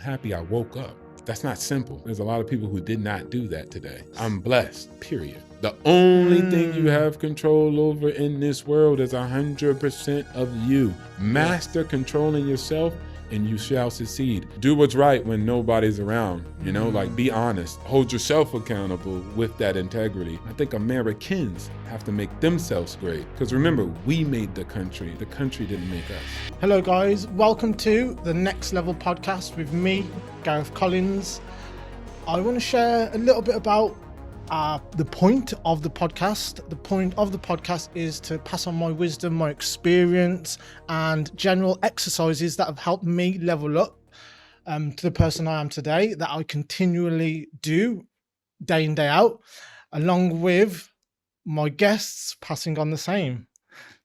happy I woke up. That's not simple. There's a lot of people who did not do that today. I'm blessed, period. The only thing you have control over in this world is 100% of you. Master controlling yourself and you shall succeed. Do what's right when nobody's around, you know, like be honest. Hold yourself accountable with that integrity. I think Americans have to make themselves great. Because remember, we made the country didn't make us. Hello guys, welcome to the Next Level podcast with me, Gareth Collins. I want to share a little bit about the point of the podcast. The point of the podcast is to pass on my wisdom, my experience, and general exercises that have helped me level up to the person I am today, that I continually do day in, day out, along with my guests passing on the same.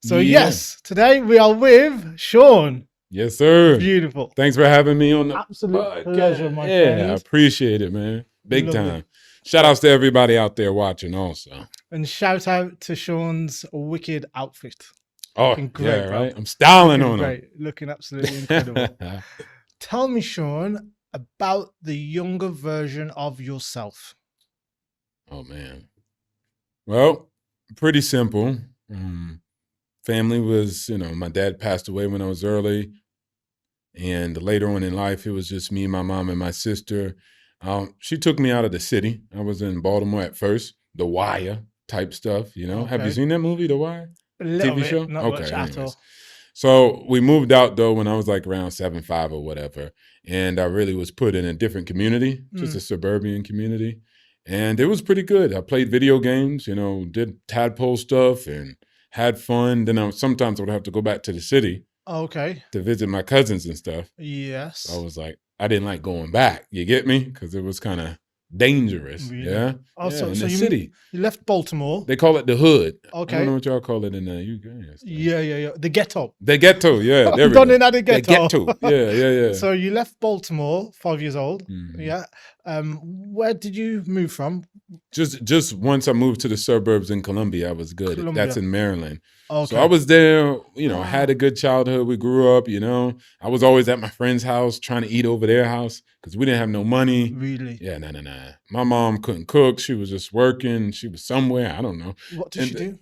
So yes, today we are with Sean. Yes, sir. Beautiful. Thanks for having me on the Absolute pleasure, my friend. Yeah, I appreciate it, man. Big Love time. it. Shout outs to everybody out there watching also. And shout out to Sean's wicked outfit. Oh, Looking great, yeah, bro. right? I'm styling on them. Great. Looking absolutely incredible. Tell me, Sean, about the younger version of yourself. Oh, man. Well, pretty simple. Family was, my dad passed away when I was early. And later on in life, it was just me, my mom, and my sister. She took me out of the city. I was in Baltimore at first, The Wire type stuff, Okay. Have you seen that movie, The Wire? A little TV bit, show? not Okay, much at anyways. all. So we moved out though when I was like around 7'5" or whatever. And I really was put in a different community, just a suburban community. And it was pretty good. I played video games, did tadpole stuff and had fun. Then sometimes I would have to go back to the city Okay. to visit my cousins and stuff. Yes. So I was like, I didn't like going back. You get me? Because it was kind of dangerous. Really? Yeah. Oh, Yeah, so in the you city. You left Baltimore. They call it the hood. I Okay. don't know what y'all call it in the UK. and stuff. Yeah. The ghetto. The ghetto, yeah. There we Done go. in at the The ghetto. ghetto. Yeah. So you left Baltimore, 5 years old. Mhm. Yeah. Where did you move from? Just once I moved to the suburbs in Columbia, I was good. Columbia. That's in Maryland. Okay. So I was there, Wow. had a good childhood. We grew up, I was always at my friend's house trying to eat over their house because we didn't have no money. Really? Yeah, nah. My mom couldn't cook. She was just working. She was somewhere. I don't know. What did she do?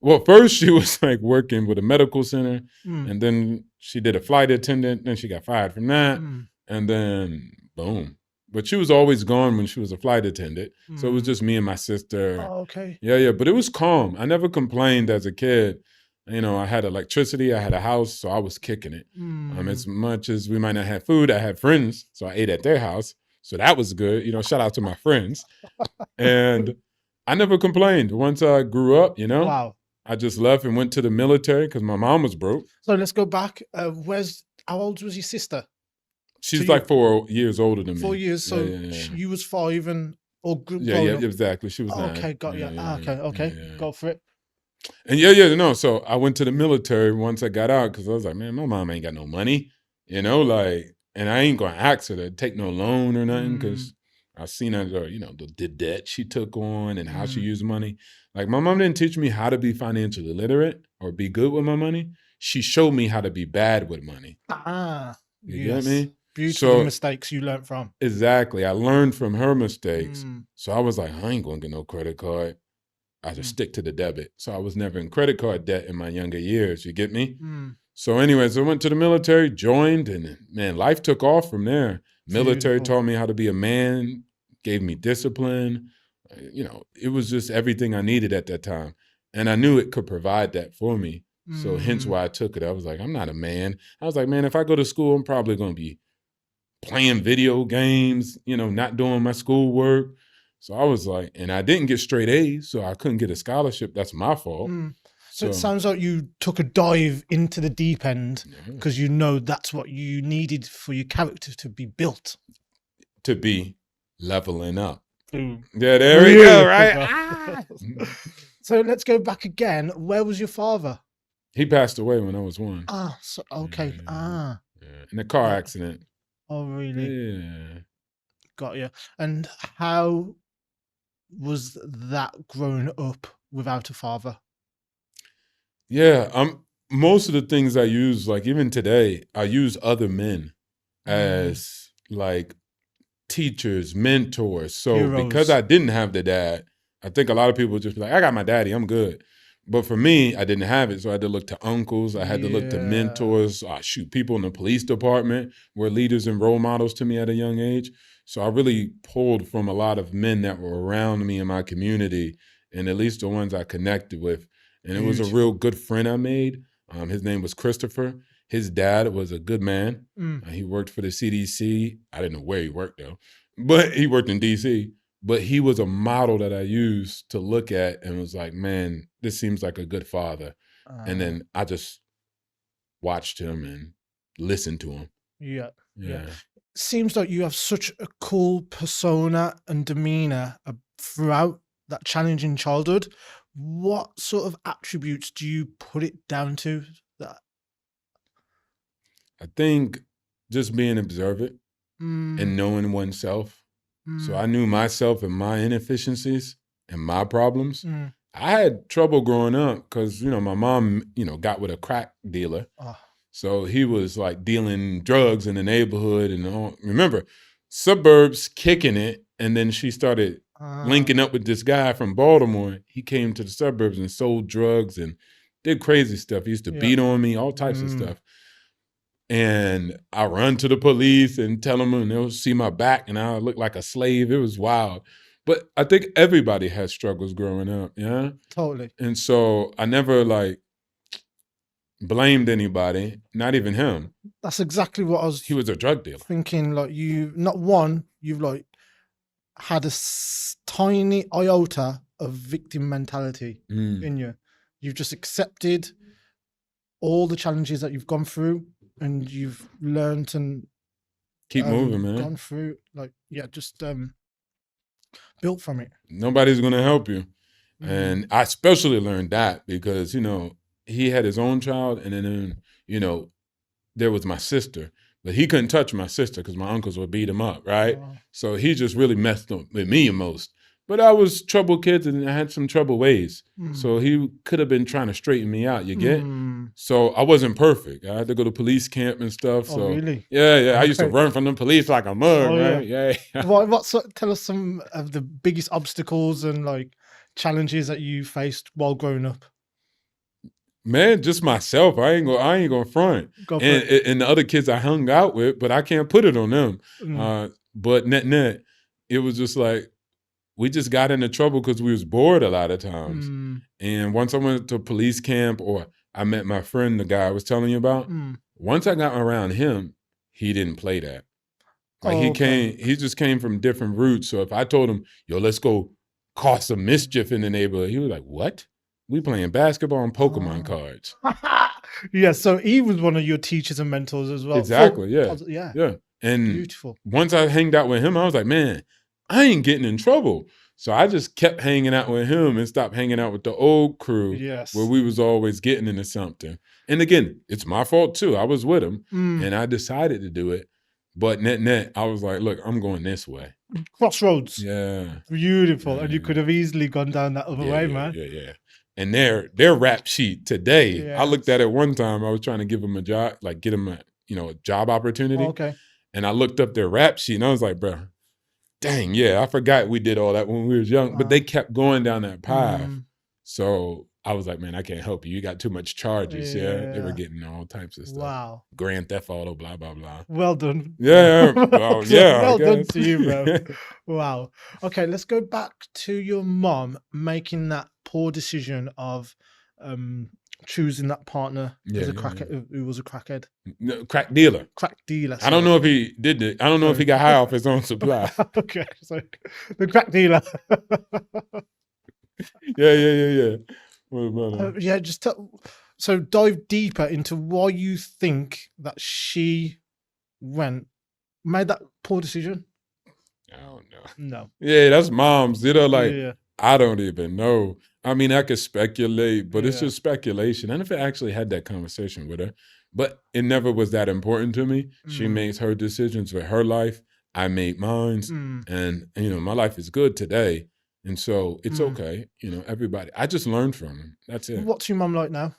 Well, first she was like working with a medical center, Mm. and then she did a flight attendant. Then she got fired from that, Mm. and then boom. But she was always gone when she was a flight attendant. So it was just me and my sister. Oh, okay. Yeah. But it was calm. I never complained as a kid. I had electricity. I had a house, so I was kicking it. As much as we might not have food, I had friends, so I ate at their house. So that was good. Shout out to my friends. And I never complained. Once I grew up, Wow. I just left and went to the military because my mom was broke. So let's go back. How old was your sister? She's So like 4 years older than me. 4 years. So Yeah. you was 5 or Yeah, exactly. She was 9. Okay, got you. Okay. Yeah. Go for it. And so I went to the military once I got out because I was like, man, my mom ain't got no money, and I ain't gonna ask her to take no loan or nothing because I seen her, the debt she took on and how she used money. Like my mom didn't teach me how to be financially literate or be good with my money. She showed me how to be bad with money. You get me? Beautiful So- mistakes you learned from. Exactly. I learned from her mistakes. Mm. So I was like, I ain't gonna get no credit card. I just stick to the debit. So I was never in credit card debt in my younger years. You get me? Mm. So anyways, I went to the military, joined, and man, life took off from there. Military Beautiful. taught me how to be a man, gave me discipline. It was just everything I needed at that time. And I knew it could provide that for me. So hence why I took it. I was like, I'm not a man. I was like, man, if I go to school, I'm probably going to be playing video games, not doing my schoolwork. So I was like, and I didn't get straight A's, so I couldn't get a scholarship. That's my fault. So it sounds like you took a dive into the deep end Yeah. because that's what you needed for your character to be built. To be leveling up. Boom. Yeah, there we go, right? So let's go back again. Where was your father? He passed away when I was 1. So okay. Yeah. In a car accident. Oh really? Yeah. Got you. And how was that growing up without a father? Yeah, most of the things I use, like even today, I use other men as like teachers, mentors. So Heroes. because I didn't have the dad, I think a lot of people just be like, I got my daddy, I'm good. But for me, I didn't have it. So I had to look to uncles. I had to look to mentors. People in the police department were leaders and role models to me at a young age. So I really pulled from a lot of men that were around me in my community, and at least the ones I connected with. And it was a real good friend I made. His name was Christopher. His dad was a good man. He worked for the CDC. I didn't know where he worked though, but he worked in DC. But he was a model that I used to look at and was like, man, this seems like a good father. And then I just watched him and listened to him. Yeah. Seems like you have such a cool persona and demeanor throughout that challenging childhood. What sort of attributes do you put it down to? That I think just being observant and knowing oneself. So I knew myself and my inefficiencies and my problems. I had trouble growing up because, my mom, got with a crack dealer. So he was like dealing drugs in the neighborhood and all. Remember, suburbs kicking it. And then she started linking up with this guy from Baltimore. He came to the suburbs and sold drugs and did crazy stuff. He used to beat on me, all types of stuff. And I run to the police and tell them, and they'll see my back and I look like a slave. It was wild. But I think everybody has struggles growing up, yeah? Totally. And so I never blamed anybody, not even him. That's exactly what I was He was a drug dealer. thinking. Like you've had a tiny iota of victim mentality in you. You've just accepted all the challenges that you've gone through. And you've learned and keep moving, man. Gone through, just built from it. Nobody's gonna help you, and I especially learned that because he had his own child, and then there was my sister, but he couldn't touch my sister because my uncles would beat him up, right? So he just really messed up with me the most. But I was troubled kid and I had some troubled ways. So he could have been trying to straighten me out, you get? So I wasn't perfect. I had to go to police camp and stuff. So really? Yeah. I used to run from the police like a mug, right? Yeah. Tell us some of the biggest obstacles and challenges that you faced while growing up. Man, just myself. I ain't gonna front. And the other kids I hung out with, but I can't put it on them. But net, it was just like, we just got into trouble because we was bored a lot of times. And once I went to police camp or I met my friend, the guy I was telling you about, once I got around him, he didn't play that. He just came from different roots. So if I told him, yo, let's go cause some mischief in the neighborhood, he was like, what? We playing basketball and Pokemon cards. Yeah, so he was one of your teachers and mentors as well. Exactly, yeah. And beautiful. Once I hanged out with him, I was like, man, I ain't getting in trouble. So I just kept hanging out with him and stopped hanging out with the old crew where we was always getting into something. And again, it's my fault too. I was with him and I decided to do it. But net, I was like, look, I'm going this way. Crossroads. Yeah. Beautiful. And you could have easily gone down that other way, man. Yeah. And their rap sheet today, I looked at it one time. I was trying to give him a job, get him a job opportunity. Okay. And I looked up their rap sheet and I was like, bro, dang, I forgot we did all that when we was young, but they kept going down that path. So I was like, man, I can't help you. You got too much charges. Yeah. They were getting all types of stuff. Wow. Grand Theft Auto, blah, blah, blah. Well done. Yeah. Well done to you, bro. Wow. Okay, let's go back to your mom making that poor decision of choosing that partner who was a crackhead. No, crack dealer. Crack dealer. I don't know if he did it. I don't know if he got high off his own supply. Okay, so the crack dealer. Yeah. What about so dive deeper into why you think that she made that poor decision. I don't know. No. Yeah, that's moms. I don't even know. I mean, I could speculate, but it's just speculation. And if I actually had that conversation with her, but it never was that important to me. She makes her decisions with her life. I made mine. And, my life is good today. And so it's okay. Everybody, I just learned from them. That's it. What's your mom like now?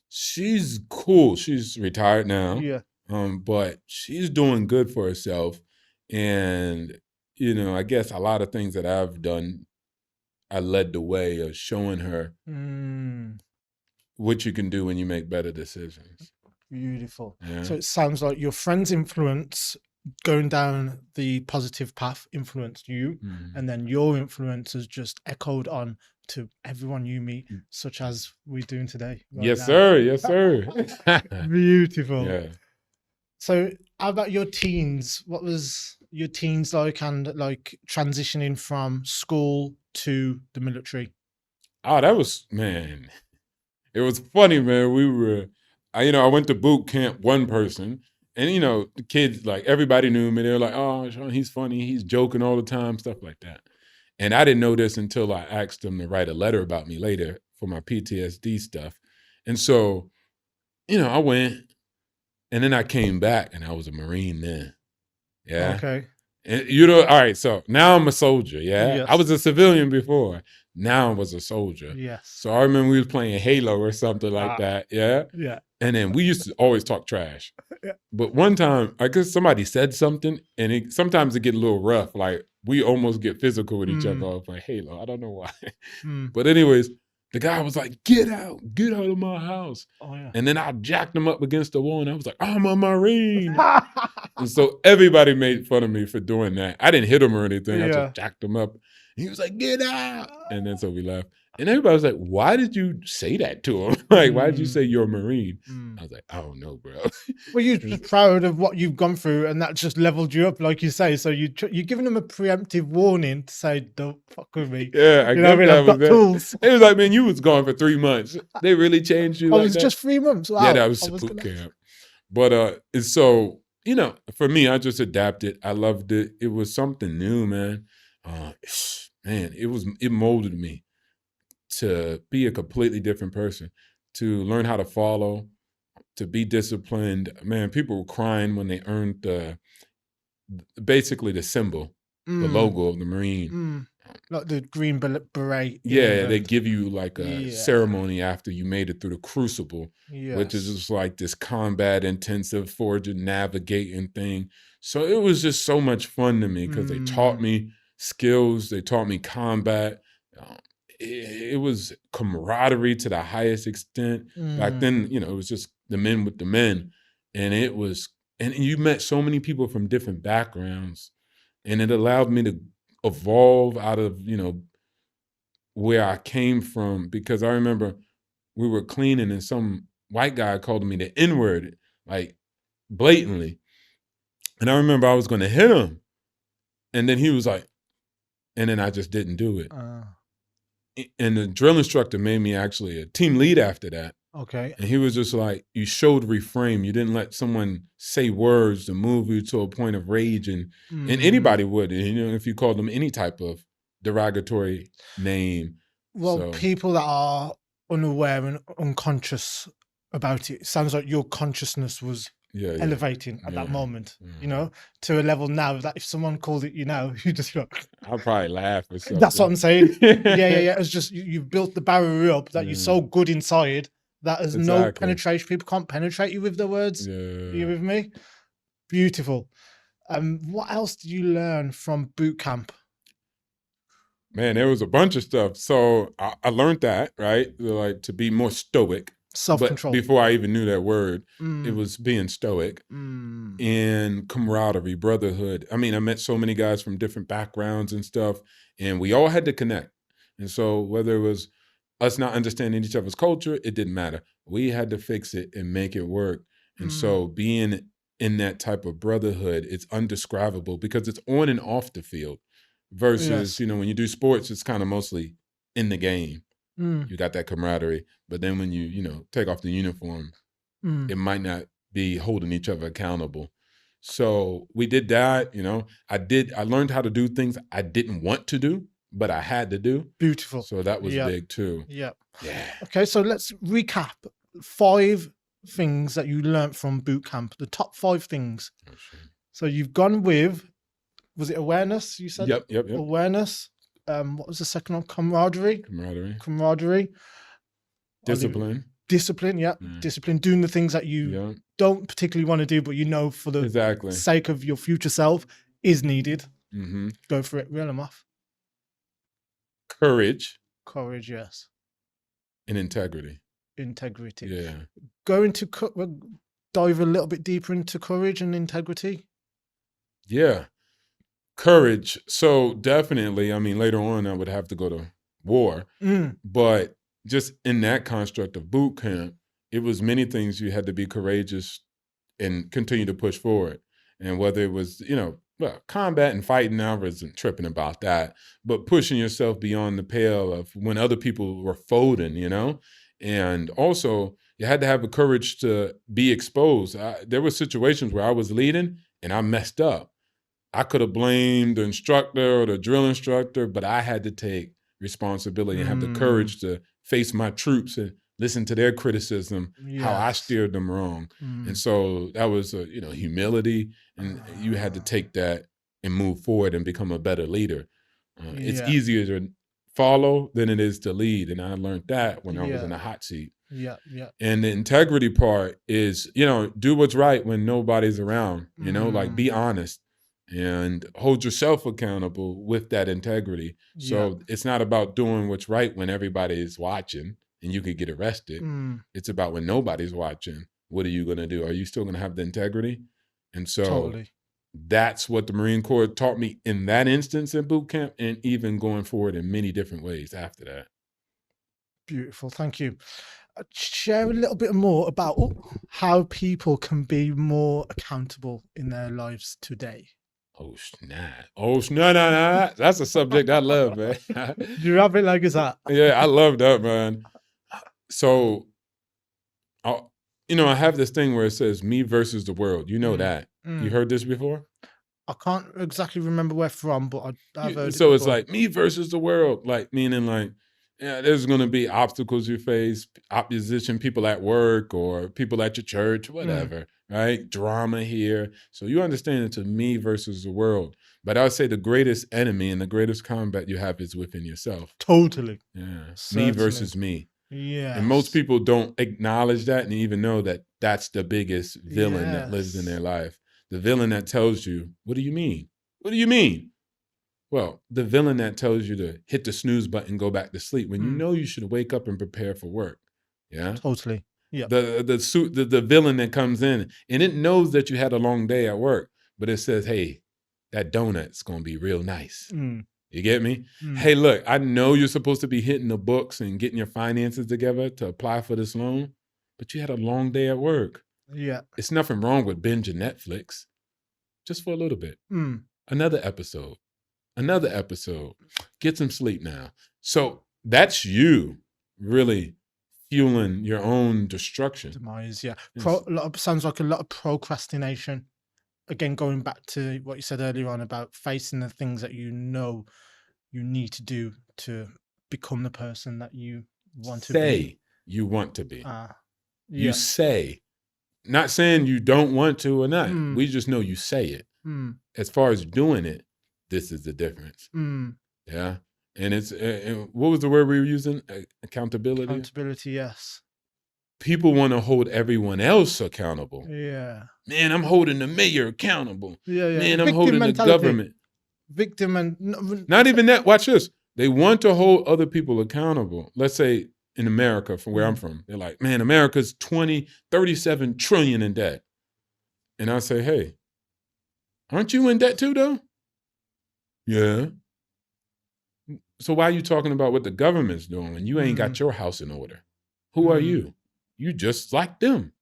She's cool. She's retired now. Yeah. But she's doing good for herself. And, I guess a lot of things that I've done, I led the way of showing her what you can do when you make better decisions. Beautiful. Yeah. So it sounds like your friend's influence going down the positive path influenced you, and then your influence has just echoed on to everyone you meet, such as we're doing today. Yes, sir. Yes, sir. Beautiful. Yeah. So how about your teens? What was your teens like, and like transitioning from school to the military? Oh, that was, man. It was funny, man. I went to boot camp, one person, and the kids, like, everybody knew me. They were like, "Oh, Sean, he's funny. He's joking all the time," stuff like that. And I didn't know this until I asked them to write a letter about me later for my PTSD stuff. And so, I went, and then I came back, and I was a Marine then. Yeah. Okay. And all right, so now I'm a soldier, yeah? Yes. I was a civilian before. Now I was a soldier. Yes. So I remember we was playing Halo or something like that, yeah? Yeah. And then we used to always talk trash. Yeah. But one time, I guess somebody said something, and sometimes it get a little rough. Like, we almost get physical with each other off like Halo. I don't know why. But anyways, the guy was like, get out of my house. Oh, yeah. And then I jacked him up against the wall, and I was like, I'm a Marine. And so everybody made fun of me for doing that. I didn't hit him or anything. I just jacked him up. And he was like, get out. And then so we left. And everybody was like, why did you say that to him? Like, why did you say you're a Marine? I was like, I don't know, bro. Well, you're just proud of what you've gone through, and that just leveled you up, like you say. So you're giving them a preemptive warning to say, don't fuck with me. Yeah, I guess I've got tools. It was like, man, you was gone for 3 months. They really changed you. Oh, like it was that? just 3 months. Wow. Yeah, that was boot camp. But and so, for me, I just adapted. I loved it. It was something new, man. Man, it molded me to be a completely different person, to learn how to follow, to be disciplined. Man, people were crying when they earned basically the symbol, the logo of the Marine. Like the green beret. Yeah, they give you like a ceremony after you made it through the crucible, which is just like this combat intensive forging, navigating thing. So it was just so much fun to me because they taught me skills, they taught me combat. It was camaraderie to the highest extent. Back then, it was just the men with the men. And and you met so many people from different backgrounds. And it allowed me to evolve out of, where I came from. Because I remember we were cleaning and some white guy called me the N-word, like blatantly. And I remember I was going to hit him. And then he was like, and then I just didn't do it. And the drill instructor made me actually a team lead after that. Okay. And he was just like, you showed reframe. You didn't let someone say words to move you to a point of rage. And anybody would, if you called them any type of derogatory name. Well, people that are unaware and unconscious about it, sounds like your consciousness was elevating at that moment, to a level now that if someone called it you now, you just look. I'll probably laugh or something. That's what I'm saying. Yeah. It's just you've built the barrier up that you're so good inside that there's no penetration. People can't penetrate you with their words. Yeah. Are you with me? Beautiful. What else did you learn from boot camp? Man, there was a bunch of stuff. So I learned that, right? Like to be more stoic. Self-control. But before I even knew that word, it was being stoic and camaraderie, brotherhood. I mean, I met so many guys from different backgrounds and stuff, and we all had to connect. And so whether it was us not understanding each other's culture, it didn't matter. We had to fix it and make it work. And so being in that type of brotherhood, it's undescribable because it's on and off the field versus, when you do sports, it's kind of mostly in the game. You got that camaraderie. But then when you, take off the uniform, it might not be holding each other accountable. So we did that, I learned how to do things I didn't want to do, but I had to do. Beautiful. So that was big too. Yeah. Yeah. Okay, so let's recap 5 things that you learned from boot camp, the top 5 things. Oh, sure. So you've gone with, was it awareness, you said? Yep. Awareness. What was the second one? Camaraderie. Discipline. Discipline, discipline, doing the things that you don't particularly want to do, but you know for the sake of your future self is needed. Mm-hmm. Go for it. Reel them off. Courage, yes. and integrity. Yeah. Go into dive a little bit deeper into courage and integrity. Yeah. Courage. So definitely, I mean, later on I would have to go to war, but just in that construct of boot camp, it was many things you had to be courageous and continue to push forward. And whether it was, combat and fighting, I wasn't tripping about that, but pushing yourself beyond the pale of when other people were folding, and also you had to have the courage to be exposed. There were situations where I was leading and I messed up. I could have blamed the instructor or the drill instructor, but I had to take responsibility and have the courage to face my troops and listen to their criticism, how I steered them wrong. And so that was, humility, and you had to take that and move forward and become a better leader. It's easier to follow than it is to lead. And I learned that when I was in a hot seat. And the integrity part is, do what's right when nobody's around, like be honest and hold yourself accountable with that integrity. So it's not about doing what's right when everybody is watching and you could get arrested. It's about when nobody's watching, what are you going to do? Are you still going to have the integrity? And so that's what the Marine Corps taught me in that instance in boot camp, and even going forward in many different ways after that. Beautiful. Thank you. Share a little bit more about how people can be more accountable in their lives today. Oh, snap. That's a subject I love, man. Do you have it like that? Yeah, I love that, man. So, I have this thing where it says me versus the world. You know that. You heard this before? I can't exactly remember where from, but I've heard it So before. it's like me versus the world, like meaning like, there's going to be obstacles you face, opposition, people at work or people at your church, whatever, right? Drama here. So you understand it's a me versus the world. But I would say the greatest enemy and the greatest combat you have is within yourself. Totally. Yeah. Certainly. Me versus me. Yeah. And most people don't acknowledge that and even know that that's the biggest villain that lives in their life. The villain that tells you, what do you mean? What do you mean? Well, the villain that tells you to hit the snooze button, go back to sleep when you know you should wake up and prepare for work. Yeah. Totally. Yeah. The villain that comes in and it knows that you had a long day at work, but it says, hey, that donut's going to be real nice. You get me? Hey, look, I know you're supposed to be hitting the books and getting your finances together to apply for this loan, but you had a long day at work. Yeah. It's nothing wrong with binging Netflix just for a little bit. Another episode. Get some sleep now. So that's you really fueling your own destruction. Demise, yeah. Sounds like a lot of procrastination. Again, going back to what you said earlier on about facing the things that you know you need to do to become the person that you want to be. You want to be. You say. Not saying you don't want to or not. We just know you say it. As far as doing it, this is the difference. Yeah. And it's, what was the word we were using? Accountability? Accountability, yes. People want to hold everyone else accountable. Yeah. Man, I'm holding the mayor accountable. Yeah. Man, I'm holding the government. Victim and... Not even that. Watch this. They want to hold other people accountable. Let's say in America, from where I'm from, they're like, man, America's 37 trillion in debt. And I say, hey, aren't you in debt too, though? Yeah. So why are you talking about what the government's doing when you ain't got your house in order? Who are you? You just like them.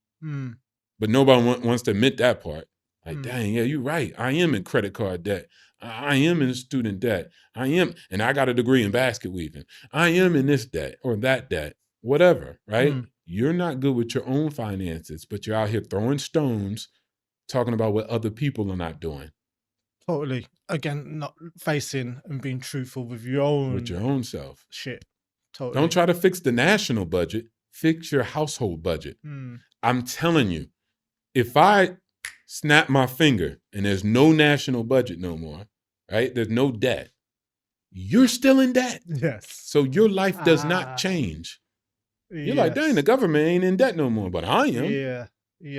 But nobody wants to admit that part. Like, dang, yeah, you're right. I am in credit card debt. I am in student debt. And I got a degree in basket weaving. I am in this debt or that debt, whatever, right? You're not good with your own finances, but you're out here throwing stones, talking about what other people are not doing. Totally. Again, not facing and being truthful with your own self. Shit. Totally. Don't try to fix the national budget. Fix your household budget. I'm telling you, if I snap my finger and there's no national budget no more, right? There's no debt. You're still in debt. Yes. So your life does not change. You're like, dang, the government ain't in debt no more, but I am. Yeah.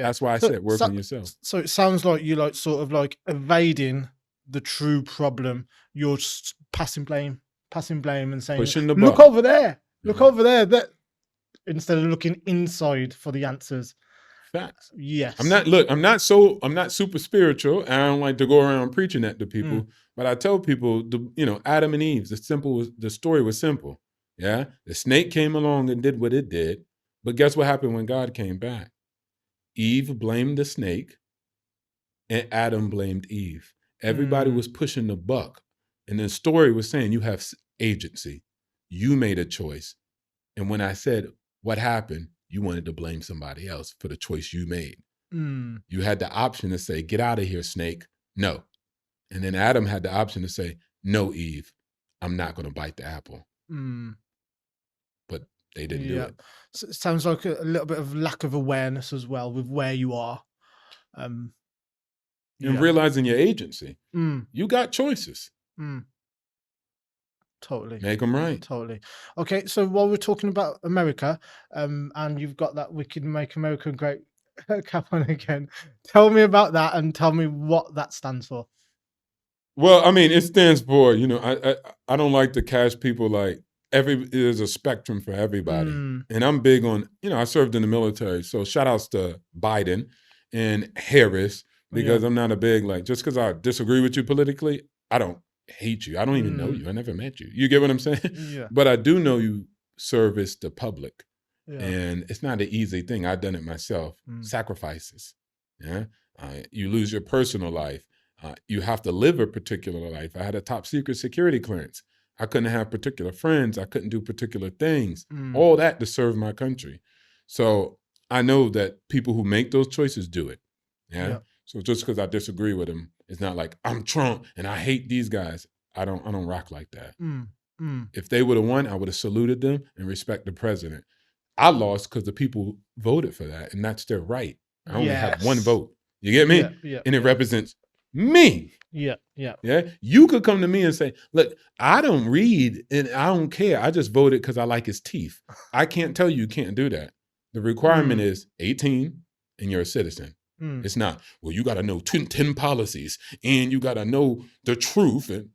That's why I said work on yourself. So it sounds like you like sort of like evading the true problem. You're just passing blame and saying, Pushing the look buck. over there, look over there. That instead of looking inside for the answers. Facts. Yes. I'm not super spiritual. And I don't like to go around preaching that to people, but I tell people, Adam and Eve, the story was simple. Yeah. The snake came along and did what it did. But guess what happened when God came back? Eve blamed the snake and Adam blamed Eve. Everybody was pushing the buck. And the story was saying you have agency. You made a choice. And when I said, what happened? You wanted to blame somebody else for the choice you made. You had the option to say, get out of here, snake. No. And then Adam had the option to say, no, Eve, I'm not going to bite the apple. But they didn't do it. So it sounds like a little bit of lack of awareness as well with where you are. And realizing your agency. You got choices. Totally. Make them right. Totally. Okay, so while we're talking about America, and you've got that wicked Make America Great cap on again, tell me about that and tell me what that stands for. Well, I mean, it stands for, I don't like to cash people like there's a spectrum for everybody. And I'm big on, I served in the military. So shout outs to Biden and Harris, because I'm not a big, just because I disagree with you politically, I don't hate you. I don't even know you. I never met you. You get what I'm saying? Yeah. But I do know you service the public. Yeah. And it's not an easy thing. I've done it myself. Sacrifices. Yeah. You lose your personal life. You have to live a particular life. I had a top secret security clearance. I couldn't have particular friends. I couldn't do particular things. All that to serve my country. So I know that people who make those choices do it. Yeah. So just because I disagree with them, it's not like I'm Trump and I hate these guys. I don't rock like that. If they would have won, I would have saluted them and respect the president. I lost because the people voted for that, and that's their right. I only have one vote. You get me? And it represents me. Yeah. You could come to me and say, look, I don't read and I don't care. I just voted because I like his teeth. I can't tell you can't do that. The requirement is 18 and you're a citizen. It's not, well, you got to know 10 policies and you got to know the truth. And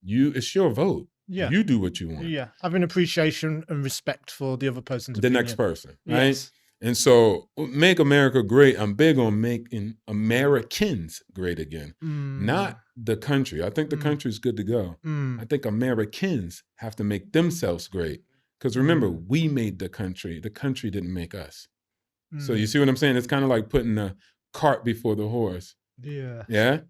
it's your vote. Yeah. You do what you want. Yeah. Having appreciation and respect for the other person's opinion. Next person, right? Yes. And so make America great. I'm big on making Americans great again, not the country. I think the country's good to go. I think Americans have to make themselves great. Because remember, we made the country. The country didn't make us. So you see what I'm saying? It's kind of like putting the cart before the horse. Yeah. Yeah?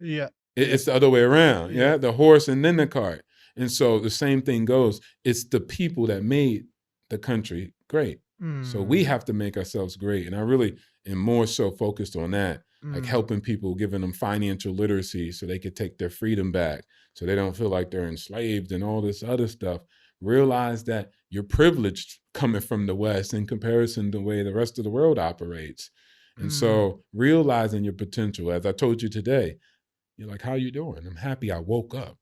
Yeah. It's the other way around. Yeah. The horse and then the cart. And so the same thing goes. It's the people that made the country great. So we have to make ourselves great. And I really am more so focused on that, like helping people, giving them financial literacy so they could take their freedom back, so they don't feel like they're enslaved and all this other stuff. Realize that you're privileged coming from the West in comparison to the way the rest of the world operates. And so realizing your potential, as I told you today, you're like, how you doing? I'm happy I woke up.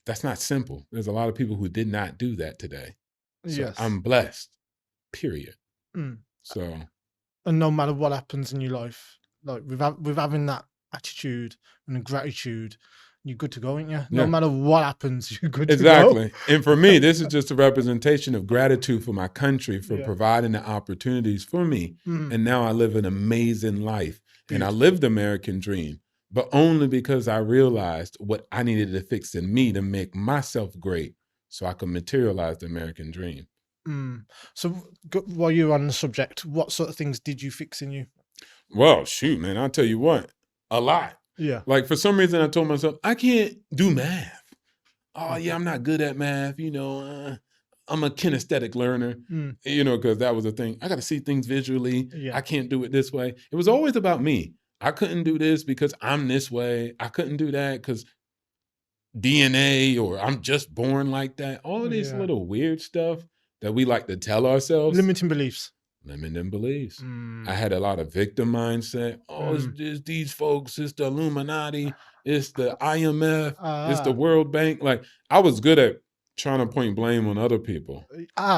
That's not simple. There's a lot of people who did not do that today. So I'm blessed, period. So, and no matter what happens in your life, like with having that attitude and gratitude, you're good to go, ain't you? No matter what happens, you're good to go. Exactly. And for me, this is just a representation of gratitude for my country for providing the opportunities for me. And now I live an amazing life. And I lived the American dream, but only because I realized what I needed to fix in me to make myself great, so I can materialize the American dream. So while you're on the subject, what sort of things did you fix in you? Well, shoot, man, I'll tell you what, a lot. Yeah. Like for some reason I told myself, I can't do math. Oh yeah, I'm not good at math. I'm a kinesthetic learner, because that was a thing. I got to see things visually. I can't do it this way. It was always about me. I couldn't do this because I'm this way. I couldn't do that because DNA, or I'm just born like that. All of these little weird stuff that we like to tell ourselves. Limiting beliefs. I had a lot of victim mindset. Oh, it's these folks, it's the Illuminati, it's the IMF, it's the World Bank. Like I was good at trying to point blame on other people.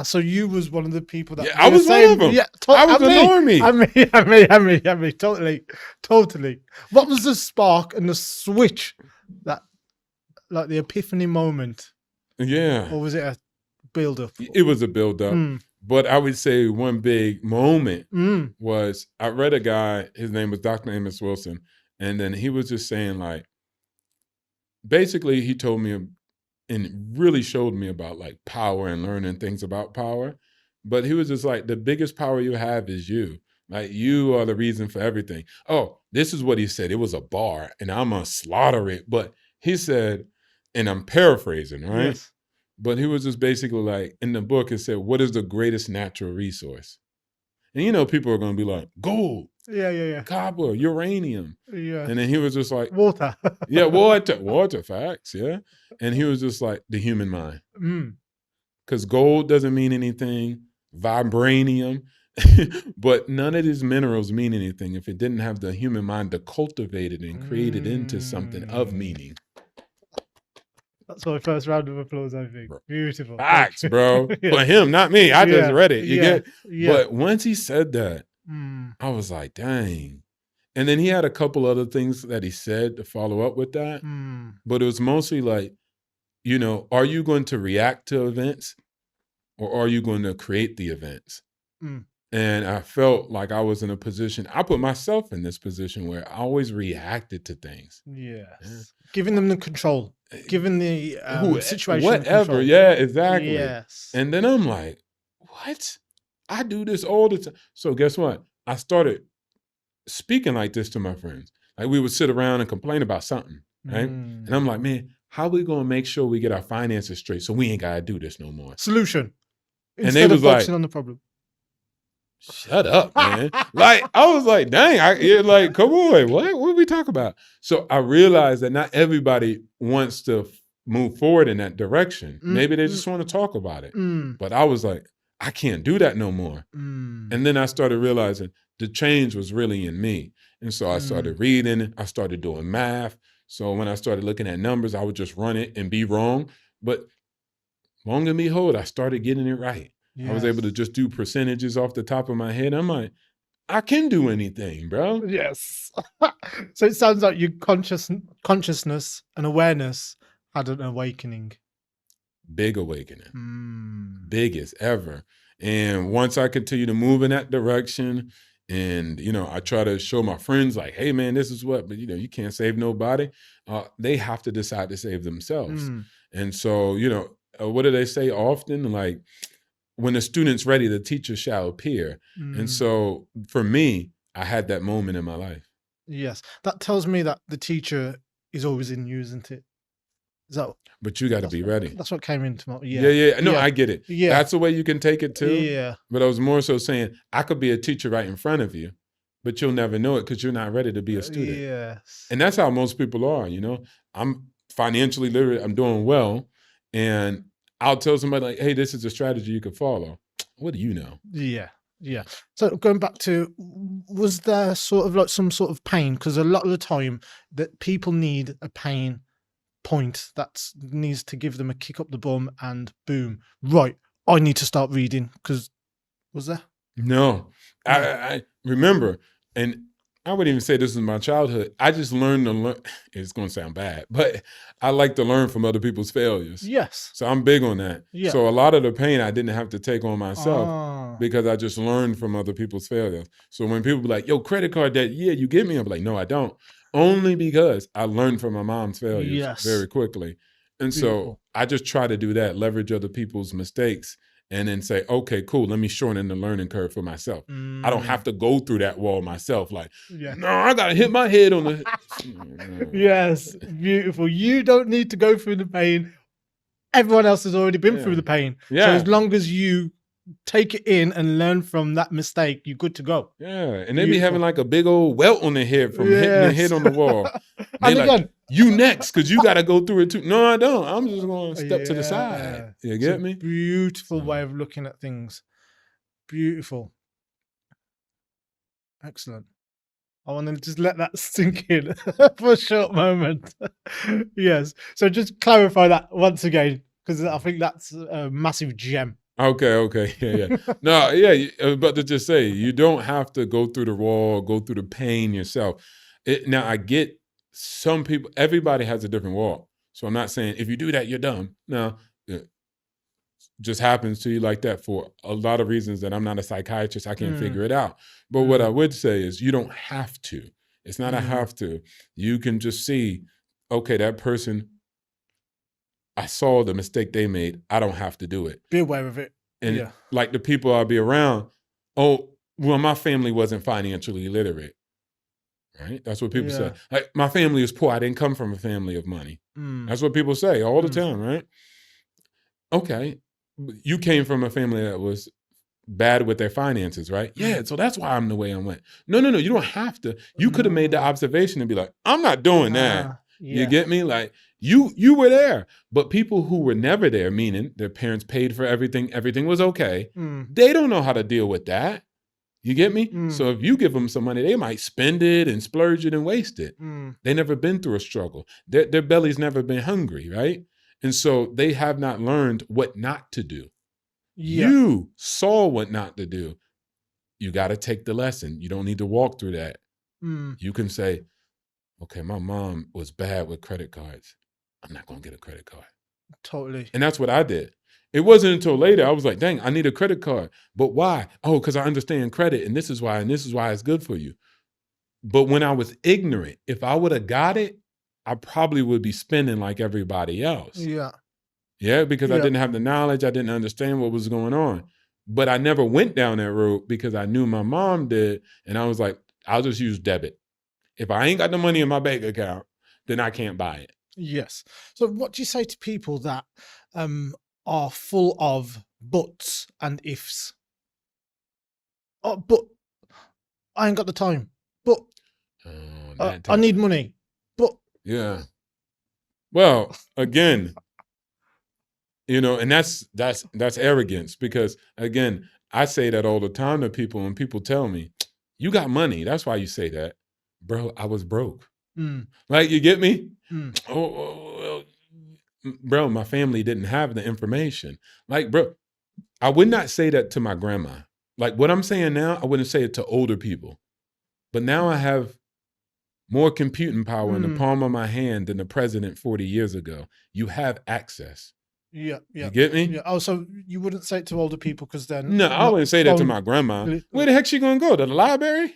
So you was one of the people that... Yeah, I was one of them. Yeah, I was a normie. Totally. What was the spark and the switch that, like the epiphany moment? Yeah. Or was it a build-up? It was a build-up. But I would say one big moment was I read a guy, his name was Dr. Amos Wilson, and then he was just saying, like, basically he told me and really showed me about like power and learning things about power. But he was just like, the biggest power you have is you. Like, you are the reason for everything. Oh, this is what he said. It was a bar, and I'm going to slaughter it. But he said, and I'm paraphrasing, right? Yes. But he was just basically like, in the book, it said, what is the greatest natural resource? And you know, people are going to be like, gold. Yeah. Copper, uranium. Yeah. And then he was just like, water. Yeah, water, facts, yeah. And he was just like, the human mind. Because gold doesn't mean anything, vibranium, but none of these minerals mean anything if it didn't have the human mind to cultivate it and create it into something of meaning. That's my first round of applause, I think. Beautiful. Facts, bro. For him, not me. I just read it. You get? Yeah. But once he said that, I was like, dang. And then he had a couple other things that he said to follow up with that. But it was mostly like, you know, are you going to react to events or are you going to create the events? And I felt like I was in a position, I put myself in this position where I always reacted to things. Yes. Yeah. Giving them the control, giving the situation whatever. Control. Yeah, exactly. Yes. And then I'm like, what? I do this all the time. So guess what? I started speaking like this to my friends. Like, we would sit around and complain about something, right? And I'm like, man, how are we going to make sure we get our finances straight so we ain't got to do this no more? Solution. And they was focusing like, on the problem. Shut up, man. Like, I was like, dang, like, come on, what we talk about? So I realized that not everybody wants to move forward in that direction. Maybe they just want to talk about it. But I was like, I can't do that no more. And then I started realizing the change was really in me. And so I started reading, I started doing math. So when I started looking at numbers, I would just run it and be wrong. But long and behold, I started getting it right. Yes. I was able to just do percentages off the top of my head. I'm like, I can do anything, bro. Yes. So it sounds like your consciousness and awareness had an awakening. Big awakening. Biggest ever. And once I continue to move in that direction, and, you know, I try to show my friends like, hey, man, this is what, but, you know, you can't save nobody. They have to decide to save themselves. And so, you know, what do they say often? Like, when the student's ready, the teacher shall appear. And so for me, I had that moment in my life. Yes. That tells me that the teacher is always in you, isn't it? Is that? But you got to be ready. That's what came into my... Yeah. No, I get it. Yeah. That's the way you can take it too. Yeah. But I was more so saying, I could be a teacher right in front of you, but you'll never know it because you're not ready to be a student. Yes. And that's how most people are, you know? I'm financially literate, I'm doing well, and I'll tell somebody like, hey, this is a strategy you could follow. What do you know? Yeah. So going back to, was there sort of like some sort of pain? Because a lot of the time that people need a pain point that needs to give them a kick up the bum and boom, right, I need to start reading. Because was there? No. I remember, and I wouldn't even say this is my childhood. I just learned to learn. It's going to sound bad, but I like to learn from other people's failures. Yes. So I'm big on that. Yeah. So a lot of the pain I didn't have to take on myself because I just learned from other people's failures. So when people be like, yo, credit card debt, yeah, you give me. I'm like, no, I don't. Only because I learned from my mom's failures very quickly. And so I just try to do that, leverage other people's mistakes, and then say, okay, cool, let me shorten the learning curve for myself. I don't have to go through that wall myself. Like, no, I got to hit my head on the... Yes, beautiful. You don't need to go through the pain. Everyone else has already been through the pain. So as long as you take it in and learn from that mistake, you're good to go. Yeah, and they be having like a big old welt on their head from hitting their head on the wall. They like, again, you next, because you got to go through it too. No, I don't. I'm just going to step to the side. You get me? Beautiful way of looking at things. Beautiful. Excellent. I want to just let that sink in for a short moment. Yes. So just clarify that once again, because I think that's a massive gem. Okay. Yeah. No, yeah, I was about to just say, you don't have to go through the raw, go through the pain yourself. Now, I get some people, everybody has a different walk. So I'm not saying if you do that, you're dumb. No, it just happens to you like that for a lot of reasons that I'm not a psychiatrist. I can't figure it out. But what I would say is you don't have to. It's not a have to. You can just see, okay, that person, I saw the mistake they made. I don't have to do it. Be aware of it. And like the people I'll be around, oh, well, my family wasn't financially literate, right? That's what people say. Like, my family is poor. I didn't come from a family of money. That's what people say all the time, right? Okay, you came from a family that was bad with their finances, right? Yeah, so that's why I'm the way I went. No, you don't have to. You could have made the observation and be like, I'm not doing that. You get me? Like, you were there. But people who were never there, meaning their parents paid for everything was okay, they don't know how to deal with that. You get me? So if you give them some money, they might spend it and splurge it and waste it. They never been through a struggle. Their belly's never been hungry, right? And so they have not learned what not to do. You saw what not to do. You got to take the lesson. You don't need to walk through that. You can say, okay, my mom was bad with credit cards. I'm not going to get a credit card. Totally. And that's what I did. It wasn't until later I was like, dang, I need a credit card. But why? Oh, because I understand credit, and this is why it's good for you. But when I was ignorant, if I would have got it, I probably would be spending like everybody else. Yeah, because I didn't have the knowledge. I didn't understand what was going on. But I never went down that road because I knew my mom did. And I was like, I'll just use debit. If I ain't got the money in my bank account, then I can't buy it. Yes. So what do you say to people that are full of buts and ifs? Oh, but I ain't got the time. But I need money. But yeah. Well, again, and that's arrogance, because again, I say that all the time to people, and people tell me, you got money. That's why you say that. Bro, I was broke. Like, you get me? Bro, my family didn't have the information. Like, bro, I would not say that to my grandma. Like, what I'm saying now, I wouldn't say it to older people. But now I have more computing power in the palm of my hand than the president 40 years ago. You have access. Yeah. You get me? Yeah. Oh, so you wouldn't say it to older people because then... No, I wouldn't say that to my grandma. Where the heck's she going to go? To the library?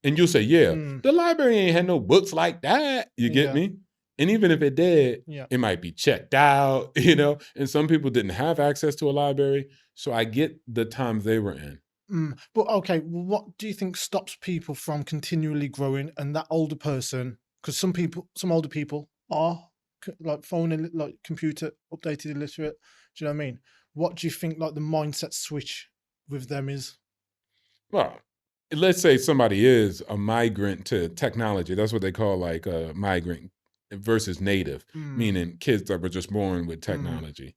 And you'll say, the library ain't had no books like that. You get me? And even if it did, it might be checked out, and some people didn't have access to a library. So I get the times they were in. But okay, what do you think stops people from continually growing, and that older person, because some older people are like phone, like computer updated illiterate. Do you know what I mean? What do you think like the mindset switch with them is? Well, let's say somebody is a migrant to technology. That's what they call like a migrant versus native, meaning kids that were just born with technology.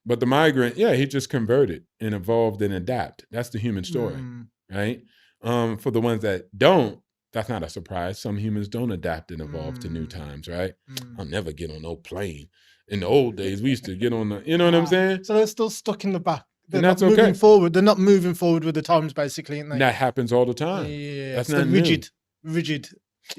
But the migrant, he just converted and evolved and adapt. That's the human story, right? For the ones that don't, that's not a surprise. Some humans don't adapt and evolve to new times, right? I'll never get on no plane. In the old days, we used to get on the, you know what I'm saying? So they're still stuck in the back. They're and that's not moving okay. forward. They're not moving forward with the times, basically, aren't they? That happens all the time. Yeah, that's not rigid.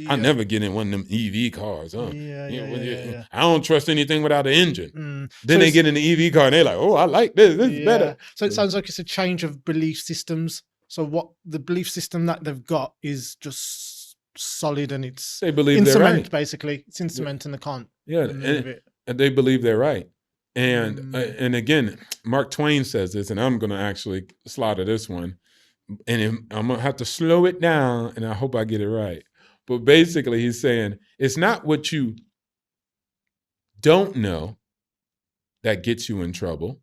I never get in one of them EV cars. Yeah. I don't trust anything without an engine. Then they get in the EV car and they're like, oh, I like this. This is better. So it sounds like it's a change of belief systems. So what the belief system that they've got is just solid, and it's they believe in they're cement, right. Basically. It's in cement and they can't move it. And they believe they're right. And again, Mark Twain says this, and I'm going to actually slaughter this one. And I'm going to have to slow it down, and I hope I get it right. But basically, he's saying it's not what you don't know that gets you in trouble.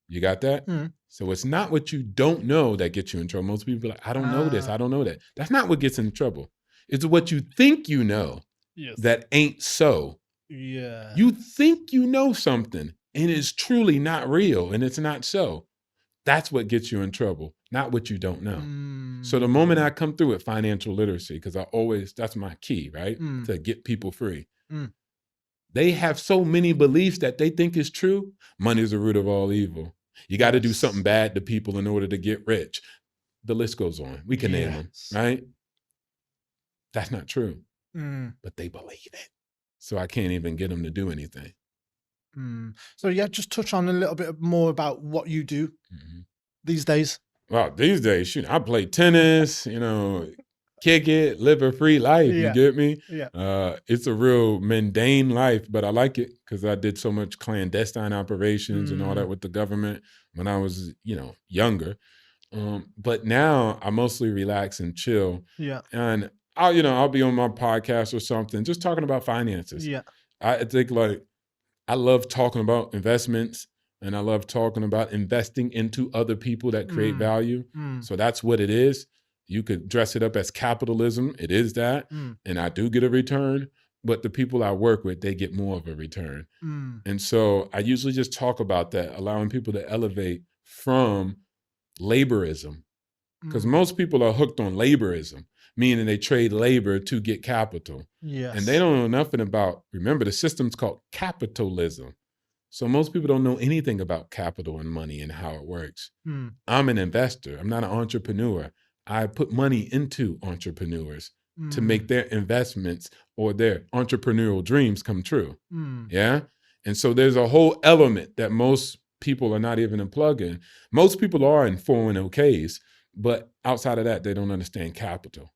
You got that? So it's not what you don't know that gets you in trouble. Most people are like, I don't know this. I don't know that. That's not what gets in trouble. It's what you think you know that ain't so. Yeah. You think you know something, and it's truly not real, and it's not so. That's what gets you in trouble, not what you don't know. So the moment I come through with financial literacy, because that's my key, right? To get people free. They have so many beliefs that they think is true. Money is the root of all evil. You got to do something bad to people in order to get rich. The list goes on. We can name them, right? That's not true. But they believe it. So I can't even get them to do anything. So yeah, just touch on a little bit more about what you do these days. Well, these days, shoot, I play tennis, kick it, live a free life. You get me? Yeah. It's a real mundane life, but I like it because I did so much clandestine operations and all that with the government when I was, younger. But now I mostly relax and chill. Yeah. And I'll be on my podcast or something, just talking about finances. Yeah. I think I love talking about investments and I love talking about investing into other people that create value. So that's what it is. You could dress it up as capitalism. It is that. And I do get a return, but the people I work with, they get more of a return. And so I usually just talk about that, allowing people to elevate from laborism. Because most people are hooked on laborism, meaning they trade labor to get capital. Yes. And they don't know nothing about, remember, the system's called capitalism. So most people don't know anything about capital and money and how it works. I'm an investor. I'm not an entrepreneur. I put money into entrepreneurs to make their investments or their entrepreneurial dreams come true. Yeah. And so there's a whole element that most people are not even plugged in. Most people are in 401ks, but outside of that, they don't understand capital.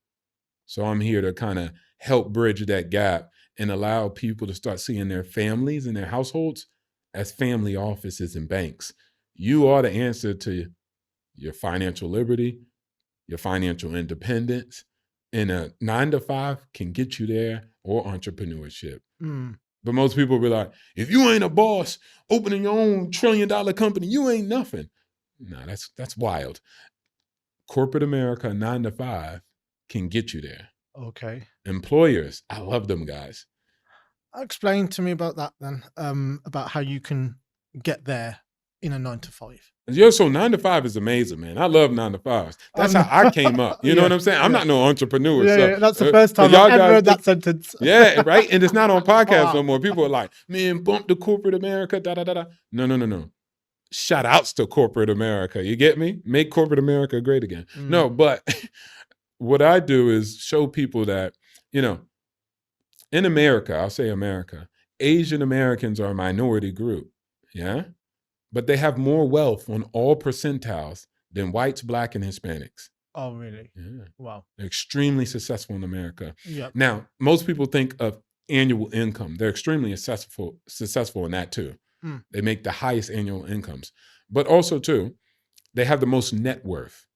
So I'm here to kind of help bridge that gap and allow people to start seeing their families and their households as family offices and banks. You are the answer to your financial liberty, your financial independence, and a 9-to-5 can get you there, or entrepreneurship. But most people be like, if you ain't a boss opening your own $1 trillion company, you ain't nothing. Nah, that's wild. Corporate America, 9-to-5 can get you there. Okay. Employers, I love them guys. Explain to me about that then, about how you can get there in a 9-to-5. Yeah, so 9-to-5 is amazing, man. I love 9-to-5s. That's how I came up. You know what I'm saying? I'm not no entrepreneur. Yeah, that's the first time I've ever heard that sentence. Yeah, right? And it's not on podcasts no more. People are like, man, bump to corporate America, da-da-da-da. No. Shout outs to corporate America. You get me? Make corporate America great again. No, but what I do is show people that, in America, I'll say America, Asian Americans are a minority group. Yeah? But they have more wealth on all percentiles than whites, Black, and Hispanics. Oh, really? Yeah. Wow. They're extremely successful in America. Yep. Now, most people think of annual income. They're extremely successful in that too. They make the highest annual incomes. But also too, they have the most net worth.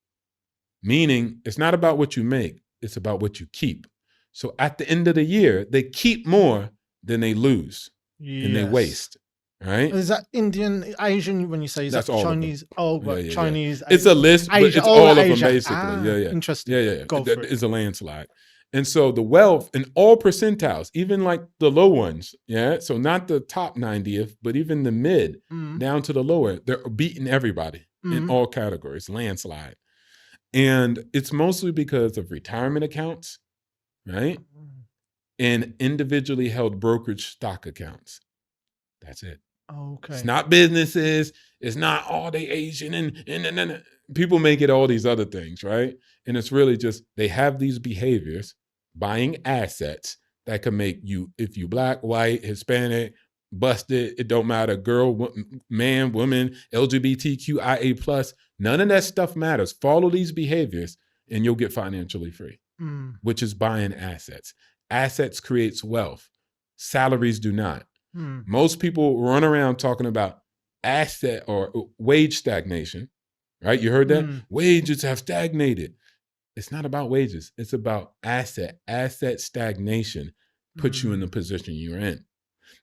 Meaning, it's not about what you make, it's about what you keep. So at the end of the year, they keep more than they lose and they waste. Right? Is that Indian, Asian, when you say, is that's that Chinese? Oh, but yeah. Chinese. It's a list, but it's all of them basically. Yeah. Interesting. Yeah. Go for it. It's a landslide. And so the wealth in all percentiles, even like the low ones, yeah? So not the top 90th, but even the mid down to the lower, they're beating everybody in all categories, landslide. And it's mostly because of retirement accounts, right? And individually held brokerage stock accounts. That's it. Okay. It's not businesses. It's not all they Asian and people make it all these other things, right? And it's really just they have these behaviors, buying assets that can make you, if you Black, white, Hispanic, busted, it don't matter, girl, man, woman, LGBTQIA+, none of that stuff matters. Follow these behaviors and you'll get financially free, which is buying assets. Assets creates wealth. Salaries do not. Most people run around talking about asset or wage stagnation, right? You heard that? Wages have stagnated. It's not about wages. It's about asset. Asset stagnation puts you in the position you're in.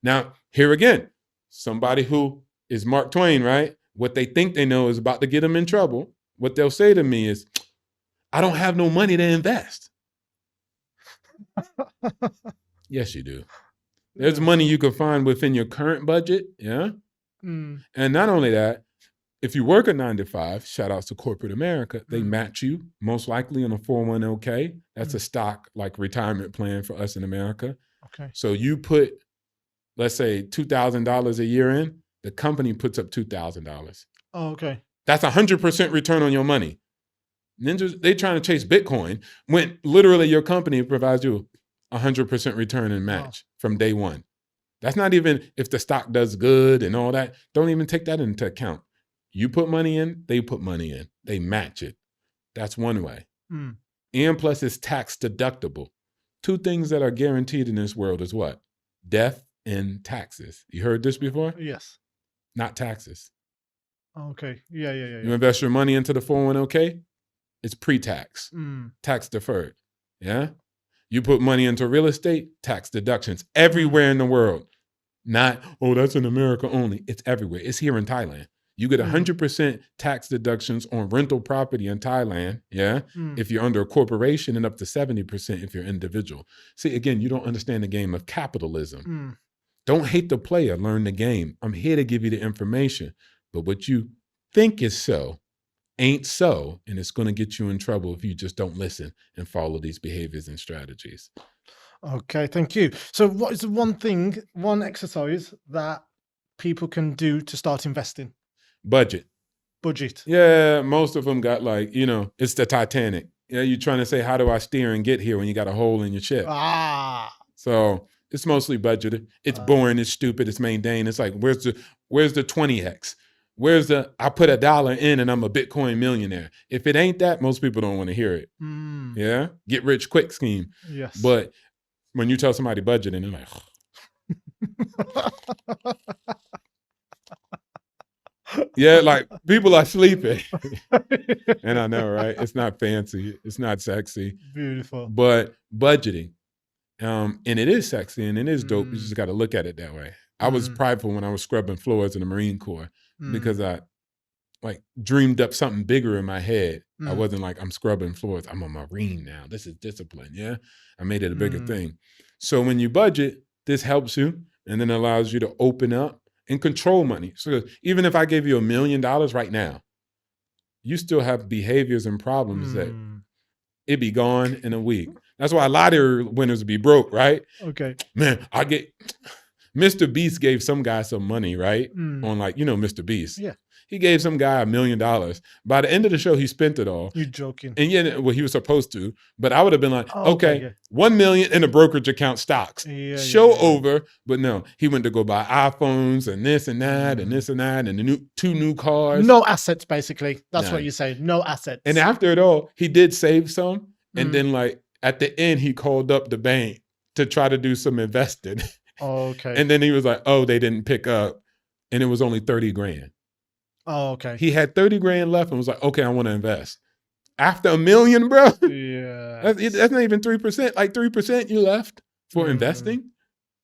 Now, here again, somebody who is Mark Twain, right? What they think they know is about to get them in trouble. What they'll say to me is, I don't have no money to invest. Yes, you do. There's money you can find within your current budget, yeah? And not only that, if you work a 9-to-5, shout outs to corporate America, they match you most likely on a 401k. That's a stock like retirement plan for us in America. Okay. So you put let's say $2,000 a year in, the company puts up $2,000. Oh, okay. That's 100% return on your money. Ninjas, they trying to chase Bitcoin when literally your company provides you 100% return and match from day one. That's not even if the stock does good and all that. Don't even take that into account. You put money in, they put money in. They match it. That's one way. And plus it's tax deductible. Two things that are guaranteed in this world is what? Death and taxes. You heard this before? Yes. Not taxes. Okay. Yeah. You invest your money into the 401k, it's pre-tax, tax deferred. Yeah. You put money into real estate, tax deductions everywhere in the world. Not, oh, that's in America only. It's everywhere. It's here in Thailand. You get 100% tax deductions on rental property in Thailand, yeah, if you're under a corporation, and up to 70% if you're individual. See, again, you don't understand the game of capitalism. Don't hate the player, learn the game. I'm here to give you the information. But what you think is so ain't so, and it's going to get you in trouble if you just don't listen and follow these behaviors and strategies. Okay, thank you. So what is the one exercise that people can do to start investing? Budget. Yeah, most of them got it's the Titanic. Yeah, you're trying to say, how do I steer and get here when you got a hole in your ship? So it's mostly budgeted. It's boring, it's stupid, it's mundane. It's like, where's the 20X? Where's I put $1 in and I'm a Bitcoin millionaire. If it ain't that, most people don't want to hear it. Yeah, get rich quick scheme. Yes. But when you tell somebody budgeting, they're like, yeah, like people are sleeping. And I know, right? It's not fancy. It's not sexy. Beautiful. But budgeting. And it is sexy and it is dope. You just got to look at it that way. I was prideful when I was scrubbing floors in the Marine Corps because I dreamed up something bigger in my head. I wasn't like, I'm scrubbing floors. I'm a Marine now. This is discipline. Yeah. I made it a bigger thing. So when you budget, this helps you and then allows you to open up and control money. So even if I gave you $1 million right now, you still have behaviors and problems that it be gone in a week. That's why a lot of winners be broke, right? Okay. Man, Mr. Beast gave some guy some money, right? On Mr. Beast. Yeah. He gave some guy $1 million. By the end of the show, he spent it all. You're joking. And yeah, well, he was supposed to, but I would have been like, okay, 1 million in a brokerage account stocks. Show over. But no, he went to go buy iPhones and this and that and this and that and the two new cars. No assets, basically. That's what you say. No assets. And after it all, he did save some. And then at the end, he called up the bank to try to do some investing. Okay. And then he was like, oh, they didn't pick up. And it was only 30 grand. Oh, okay. He had 30 grand left and was like, okay, I want to invest. After $1 million, bro. Yeah. That's not even 3%. Like 3% you left for investing.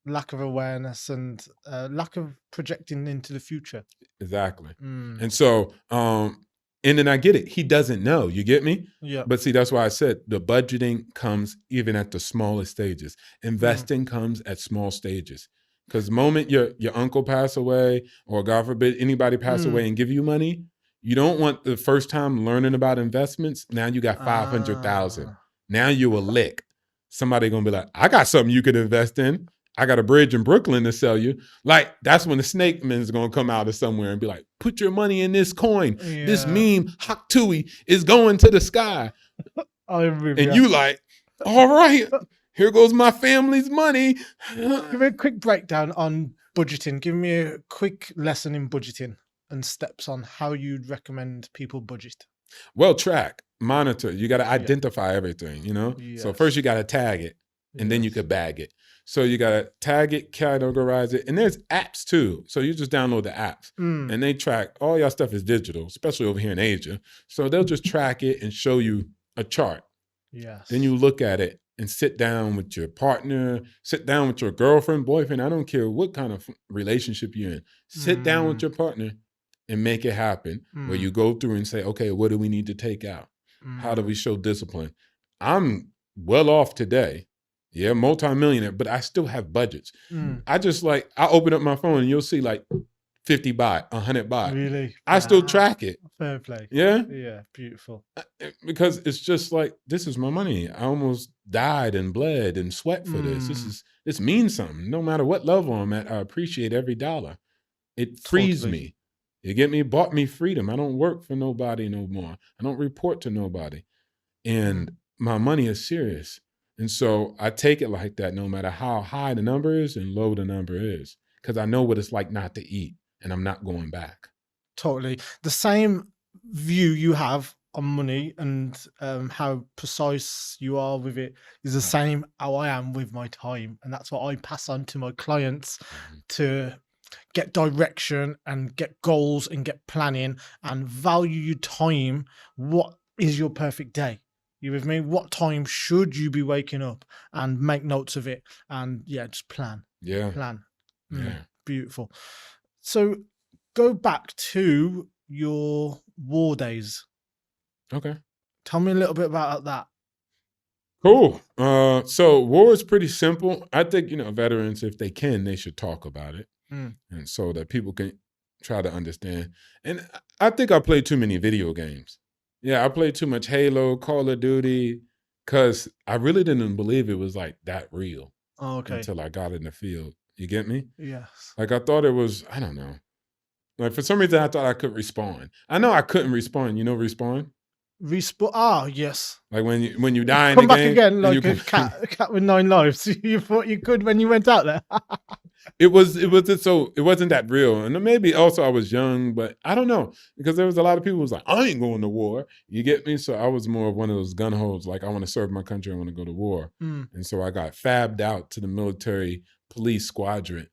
Lack of awareness and lack of projecting into the future. Exactly. And so, and then I get it. He doesn't know. You get me? Yeah. But see, that's why I said the budgeting comes even at the smallest stages. Investing comes at small stages. Because the moment your uncle pass away, or God forbid anybody pass away and give you money, you don't want the first time learning about investments. Now you got 500,000. Now you a lick. Somebody gonna be like, I got something you could invest in. I got a bridge in Brooklyn to sell you. Like, that's when the snake man's gonna come out of somewhere and be like, put your money in this coin. Yeah. This meme, Hak Tui, is going to the sky. And you like, all right. Here goes my family's money. Give me a quick breakdown on budgeting. Give me a quick lesson in budgeting and steps on how you'd recommend people budget. Well, track, monitor. You got to identify everything, Yes. So first you got to tag it and then you could bag it. So you got to tag it, categorize it. And there's apps too. So you just download the apps and they track. All your stuff is digital, especially over here in Asia. So they'll just track it and show you a chart. Yes. Then you look at it and sit down with your partner, sit down with your girlfriend, boyfriend. I don't care what kind of relationship you're in. Sit down with your partner and make it happen, where you go through and say, okay, what do we need to take out? How do we show discipline? I'm well off today. Yeah, multi-millionaire, but I still have budgets. I open up my phone and you'll see like 50 baht, 100 baht. Really? I still track it. Fair play. Yeah? Yeah, beautiful. Because it's just like, this is my money. I almost died and bled and sweat for this. This means something. No matter what level I'm at, I appreciate every dollar. It frees Totally. me. You get me? Bought me freedom. I don't work for nobody no more. I don't report to nobody. And my money is serious. And so I take it like that no matter how high the number is and low the number is, because I know what it's like not to eat, and I'm not going back. Totally. The same view you have on money and how precise you are with it is the same how I am with my time. And that's what I pass on to my clients to get direction and get goals and get planning and value your time. What is your perfect day? You with me? What time should you be waking up, and make notes of it, and just plan. Plan. Beautiful. So go back to your war days. Okay. Tell me a little bit about that. Cool. So war is pretty simple. I think, veterans, if they can, they should talk about it. And so that people can try to understand. And I think I played too many video games. Yeah, I played too much Halo, Call of Duty, because I really didn't believe it was like that real until I got in the field. You get me? Yes. Like I thought it was, I don't know. Like for some reason I thought I could respawn. I know I couldn't respawn. You know respawn? Respawn. Yes. Like when you die in Come the back game, again like a cat with 9 lives. You thought you could when you went out there. It wasn't that real. And maybe also I was young, but I don't know, because there was a lot of people who was like, I ain't going to war. You get me? So I was more of one of those gun holes, like I want to serve my country, I want to go to war. And so I got fabbed out to the military police squadron.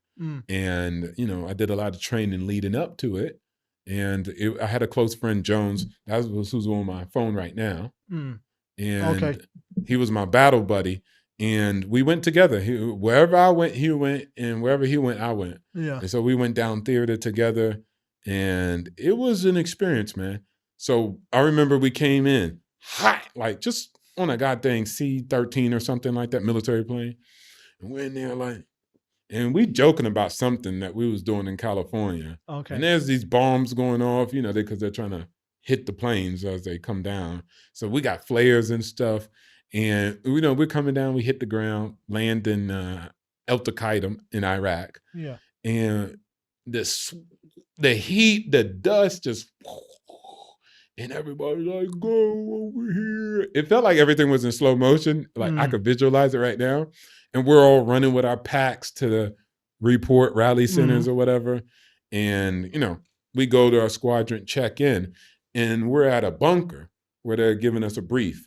And, I did a lot of training leading up to it. And I had a close friend, Jones, that was who's on my phone right now. And he was my battle buddy. And we went together. Wherever I went, he went, and wherever he went, I went. Yeah. And so we went down theater together, and it was an experience, man. So I remember we came in hot, like just on a goddamn C-13 or something like that, military plane. And we're in there like, and we joking about something that we was doing in California. And there's these bombs going off, because they're trying to hit the planes as they come down. So we got flares and stuff. And, we're coming down, we hit the ground, land in El Taqaidam in Iraq. Yeah. And the heat, the dust just, and everybody like, go over here. It felt like everything was in slow motion. Like I could visualize it right now. And we're all running with our packs to the report rally centers or whatever. And, we go to our squadron, check in, and we're at a bunker where they're giving us a brief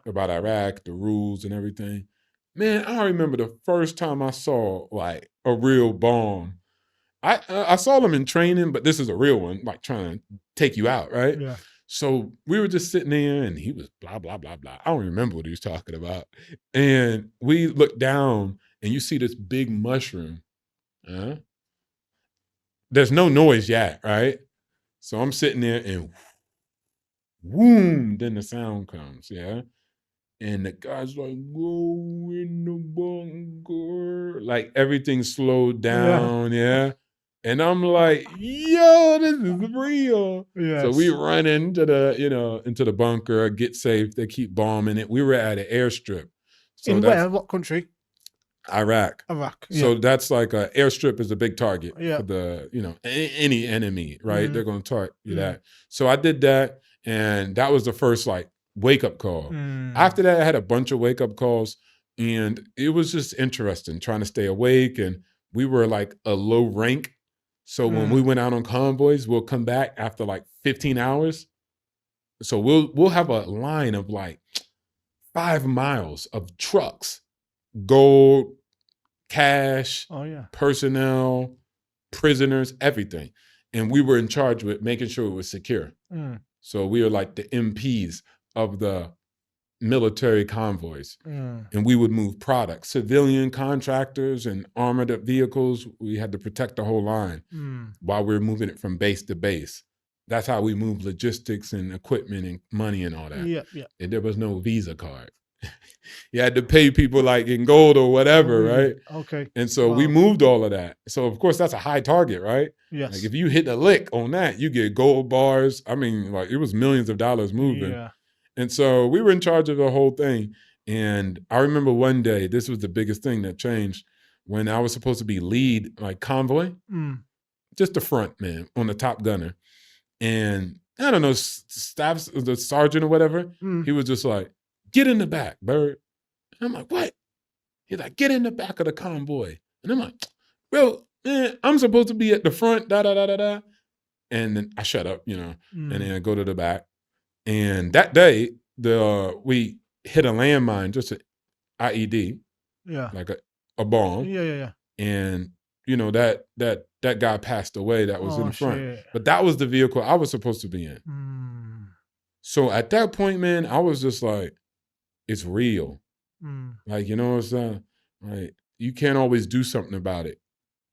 about Iraq, the rules and everything. Man, I remember the first time I saw like a real bomb. I saw them in training, but this is a real one, like trying to take you out, right? Yeah. So we were just sitting there, and he was blah, blah, blah, blah. I don't remember what he was talking about. And we looked down, and you see this big mushroom. There's no noise yet, right? So I'm sitting there, and whoom, then the sound comes, and the guy's like, go in the bunker. Like everything slowed down, And I'm like, yo, this is real. Yes. So we run into the bunker, get safe. They keep bombing it. We were at an airstrip. So in where? What country? Iraq. Yeah. So that's like an airstrip is a big target for the, any enemy, right? They're going to target that. So I did that, and that was the first like wake up call. After that, I had a bunch of wake up calls, and it was just interesting trying to stay awake. And we were like a low rank. So when we went out on convoys, we'll come back after like 15 hours. So we'll have a line of like 5 miles of trucks, gold, cash, personnel, prisoners, everything. And we were in charge with making sure it was secure. So we were like the MPs of the military convoys. And we would move products, civilian contractors and armored up vehicles. We had to protect the whole line while we were moving it from base to base. That's how we moved logistics and equipment and money and all that. Yeah. And there was no Visa card. You had to pay people like in gold or whatever, right? Okay. And so we moved all of that. So of course that's a high target, right? Yes. Like if you hit a lick on that, you get gold bars. I mean, like it was millions of dollars moving. Yeah. And so we were in charge of the whole thing. And I remember one day, this was the biggest thing that changed. when I was supposed to be lead, like convoy, just the front man on the top gunner. And I don't know, the sergeant or whatever, he was just like, get in the back, Byrd. And I'm like, what? He's like, get in the back of the convoy. And I'm like, bro, man, I'm supposed to be at the front, da-da-da-da-da. And then I shut up, and then I go to the back. And that day, we hit a landmine, just an IED, like a bomb. Yeah. And that guy passed away that was in the front. Shit. But that was the vehicle I was supposed to be in. So at that point, man, I was just like, it's real. Like, you know what I'm saying? Like, you can't always do something about it.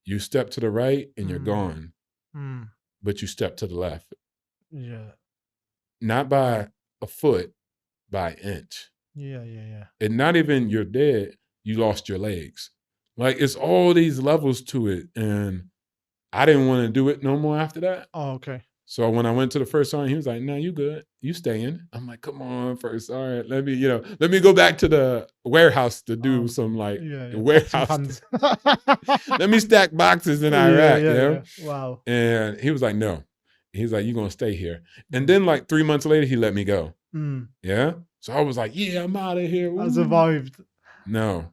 You step to the right and you're gone. But you step to the left. Yeah. Not by a foot, by an inch. Yeah. And not even you're dead, you lost your legs. Like, it's all these levels to it. And I didn't want to do it no more after that. Oh, okay. So when I went to the first sergeant, he was like, no, you good. You staying. I'm like, come on, first sergeant. Let me go back to the warehouse to do some warehouse. Let me stack boxes in Iraq, Yeah. Wow. And he was like, no. He's like, you're going to stay here. And then like 3 months later, he let me go. Yeah. So I was like, yeah, I'm out of here. I survived. No.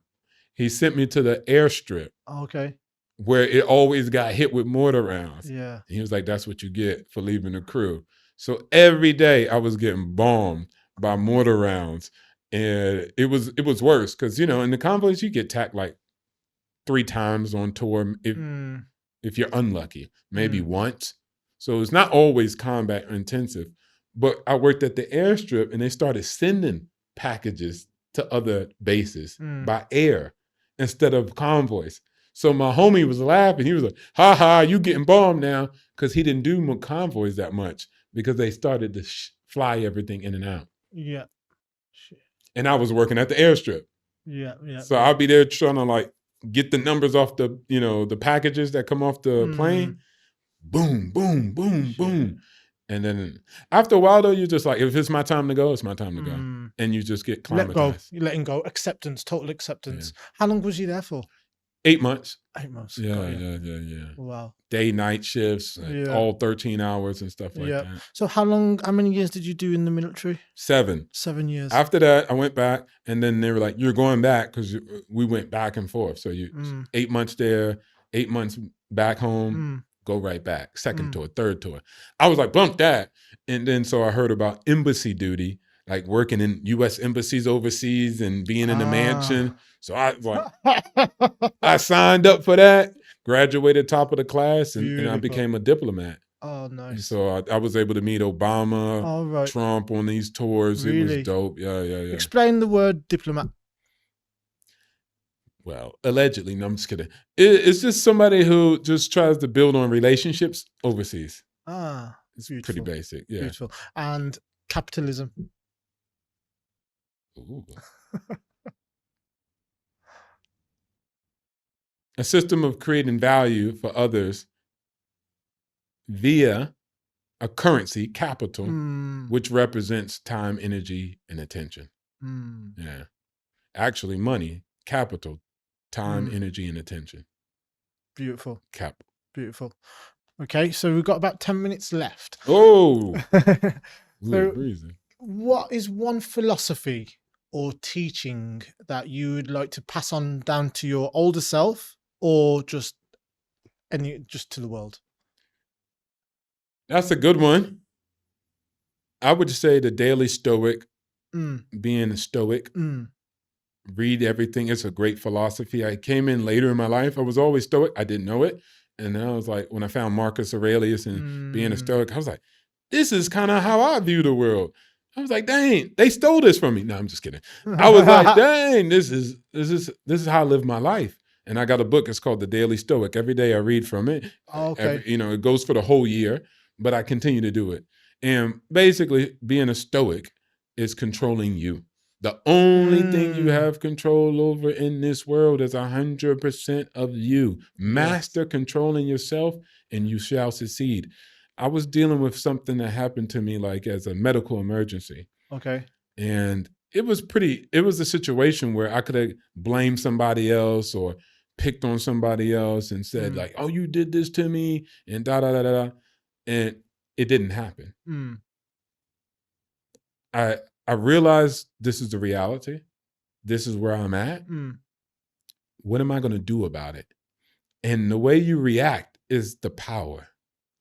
He sent me to the airstrip. Okay. Where it always got hit with mortar rounds. Yeah. And he was like, that's what you get for leaving the crew. So every day I was getting bombed by mortar rounds. And it was worse because, in the convoys, you get tacked like 3 times on tour if you're unlucky, maybe once. So it's not always combat intensive. But I worked at the airstrip and they started sending packages to other bases by air instead of convoys. So my homie was laughing. He was like, ha ha, you getting bombed now. Because he didn't do convoys that much because they started to fly everything in and out. Yeah. Shit. And I was working at the airstrip. Yeah. So I'll be there trying to like get the numbers off the, the packages that come off the plane. Boom, boom, boom, boom. And then after a while though, you're just like, if it's my time to go, it's my time to go. And you just get climatized. Let go. You're letting go. Acceptance, total acceptance. Yeah. How long was you there for? 8 months. 8 months. Yeah. Wow. Day, night shifts, all 13 hours and stuff like that. So how many years did you do in the military? 7. 7 years. After that, I went back and then they were like, you're going back because we went back and forth. So 8 months there, 8 months back home, go right back. Second tour, third tour. I was like, bump that. And then so I heard about embassy duty, like working in U.S. embassies overseas and being in the mansion. So I was like, I signed up for that, graduated top of the class, and I became a diplomat. Oh, nice. And so I was able to meet Obama, Trump on these tours. Really? It was dope. Yeah. Explain the word diplomat. Well, allegedly, no, I'm just kidding. It's just somebody who just tries to build on relationships overseas. It's beautiful. Pretty basic. Yeah. Beautiful. And capitalism. Ooh. A system of creating value for others via a currency, capital, which represents time, energy, and attention. Yeah. Actually, money, capital, time, energy, and attention. Beautiful. Capital. Beautiful. Okay, so we've got about 10 minutes left. Oh! So what is one philosophy or teaching that you would like to pass on down to your older self or just to the world? That's a good one. I would say the daily stoic, being a stoic, read everything. It's a great philosophy. I came in later in my life. I was always stoic. I didn't know it. And then I was like, when I found Marcus Aurelius and being a stoic, I was like, this is kind of how I view the world. I was like, dang, they stole this from me. No, I'm just kidding. I was like, dang, this is how I live my life. And I got a book. It's called The Daily Stoic. Every day I read from it. Okay. It goes for the whole year, but I continue to do it. And basically, being a stoic is controlling you. The only thing you have control over in this world is 100% of you. Master controlling yourself, and you shall succeed. I was dealing with something that happened to me like as a medical emergency. Okay. And it was a situation where I could have blamed somebody else or picked on somebody else and said like, oh, you did this to me and da da da da da, and it didn't happen. I realized this is the reality. This is where I'm at. What am I going to do about it? And the way you react is the power.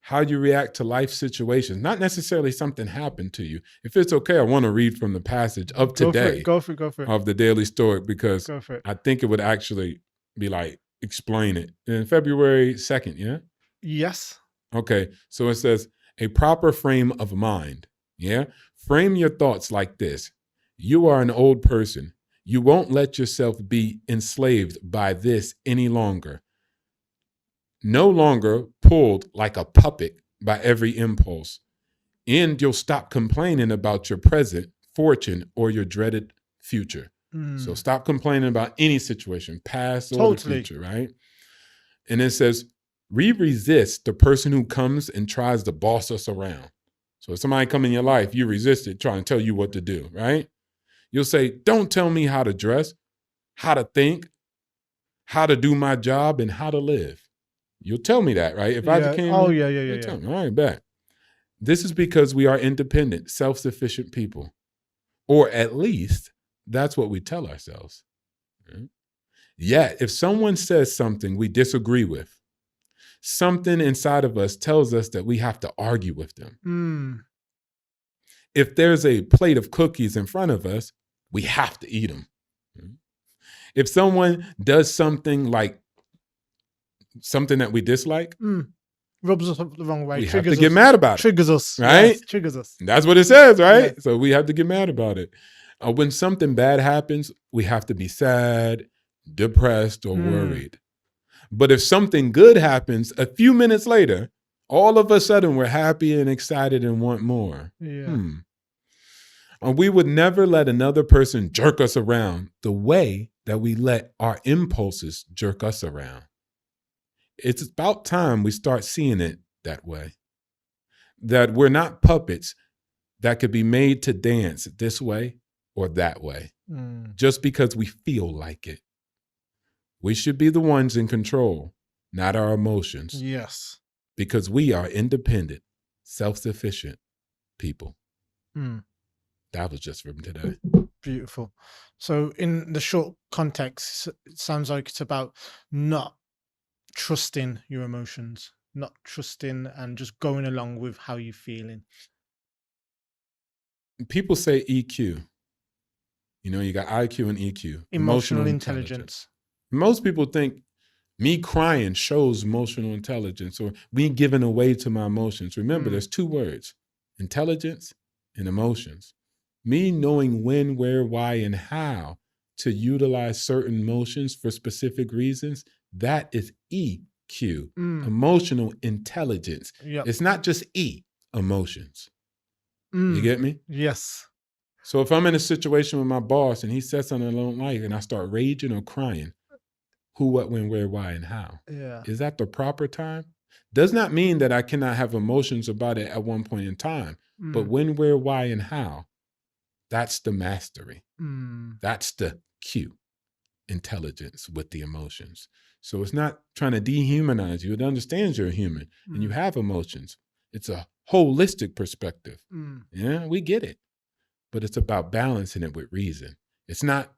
How you react to life situations, not necessarily something happened to you. If it's okay, I want to read from the passage of today. Go for it. Of the Daily Stoic, because I think it would actually be like, explain it. In February 2nd, yeah? Yes. Okay, so it says, a proper frame of mind, yeah? Frame your thoughts like this. You are an old person. You won't let yourself be enslaved by this any longer. No longer pulled like a puppet by every impulse. And you'll stop complaining about your present fortune or your dreaded future. So stop complaining about any situation, past or the future, right? And it says, we resist the person who comes and tries to boss us around. So if somebody come in your life, you resist it, trying to tell you what to do, right? You'll say, don't tell me how to dress, how to think, how to do my job, and how to live. You'll tell me that, right? If I just came in, you'll tell me. All right, bet. This is because we are independent, self-sufficient people. Or at least that's what we tell ourselves. Right? Yet, if someone says something we disagree with, something inside of us tells us that we have to argue with them. If there's a plate of cookies in front of us, we have to eat them. If someone does something like something that we dislike, rubs us up the wrong way, we have to get mad about it. Triggers us, right? Yes, triggers us. That's what it says, right? Yeah. So we have to get mad about it. When something bad happens, we have to be sad, depressed, or worried. But if something good happens a few minutes later, all of a sudden we're happy and excited and want more. And we would never let another person jerk us around the way that we let our impulses jerk us around. It's about time we start seeing it that way. That we're not puppets that could be made to dance this way or that way, just because we feel like it. We should be the ones in control, not our emotions. Yes. Because we are independent, self-sufficient people. That was just from today. Beautiful. So in the short context, it sounds like it's about not trusting your emotions, not trusting and just going along with how you're feeling. People say EQ. You know, you got IQ and EQ. Emotional intelligence. Most people think me crying shows emotional intelligence or me giving away to my emotions. Remember, there's two words, intelligence and emotions. Me knowing when, where, why, and how to utilize certain emotions for specific reasons, that is EQ, emotional intelligence. Yep. It's not just E, emotions. You get me? Yes. So if I'm in a situation with my boss and he says something I don't like and I start raging or crying, who, what, when, where, why, and how? Yeah. Is that the proper time? Does not mean that I cannot have emotions about it at one point in time, but when, where, why, and how? That's the mastery. That's the Q, intelligence with the emotions. So it's not trying to dehumanize you. It understands you're a human and you have emotions. It's a holistic perspective. Yeah, we get it. But it's about balancing it with reason. It's not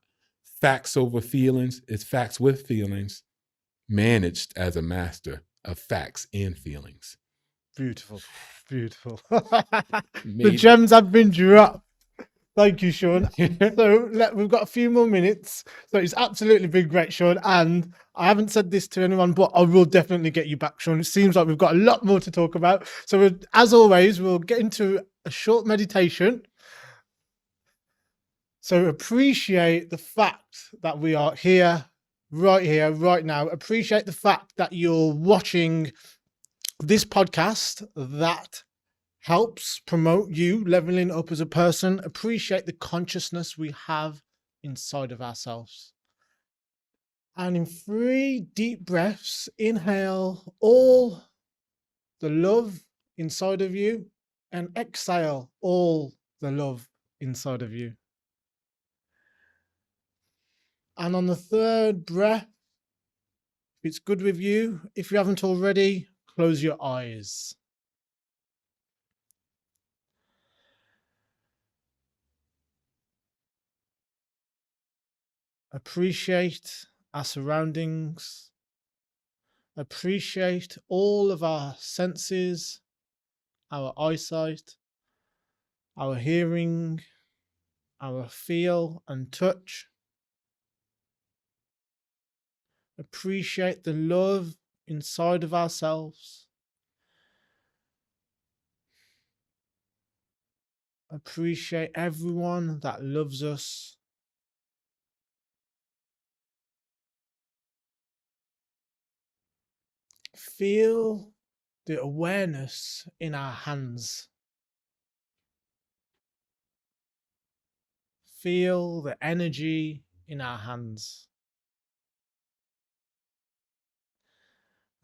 facts over feelings. It's facts with feelings managed as a master of facts and feelings. Beautiful. Beautiful. The gems have been dropped. Thank you, Sean. So we've got a few more minutes. So it's absolutely been great, Sean. And I haven't said this to anyone, but I will definitely get you back, Sean. It seems like we've got a lot more to talk about. So as always, we'll get into a short meditation. So appreciate the fact that we are here, right now. Appreciate the fact that you're watching this podcast that helps promote you leveling up as a person. Appreciate the consciousness we have inside of ourselves. And in 3 deep breaths, inhale all the love inside of you and exhale all the love inside of you. And on the 3rd breath, it's good with you, if you haven't already, close your eyes. Appreciate our surroundings. Appreciate all of our senses, our eyesight, our hearing, our feel and touch. Appreciate the love inside of ourselves. Appreciate everyone that loves us. Feel the awareness in our hands. Feel the energy in our hands.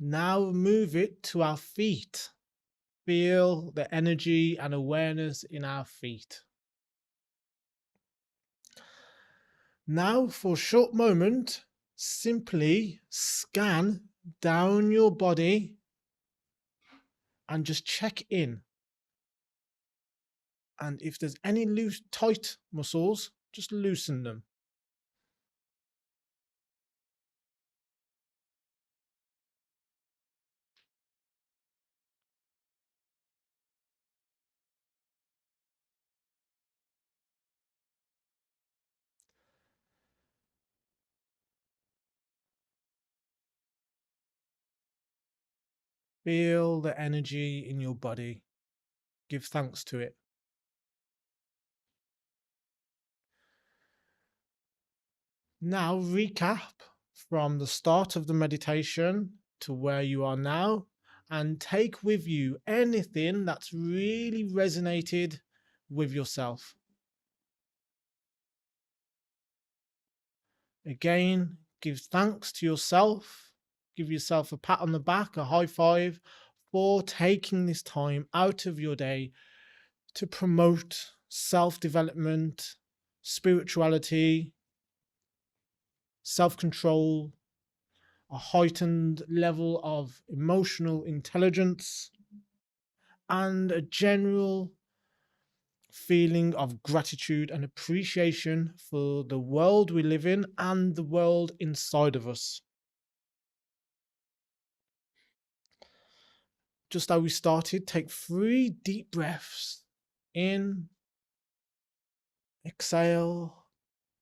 Now move it to our feet. Feel the energy and awareness in our feet. Now, for a short moment, simply scan down your body and just check in. And if there's any loose, tight muscles, just loosen them. Feel the energy in your body. Give thanks to it. Now recap from the start of the meditation to where you are now, and take with you anything that's really resonated with yourself. Again, give thanks to yourself. Give yourself a pat on the back, a high five for taking this time out of your day to promote self-development, spirituality, self-control, a heightened level of emotional intelligence, and a general feeling of gratitude and appreciation for the world we live in and the world inside of us. Just how we started, take 3 deep breaths. In, exhale,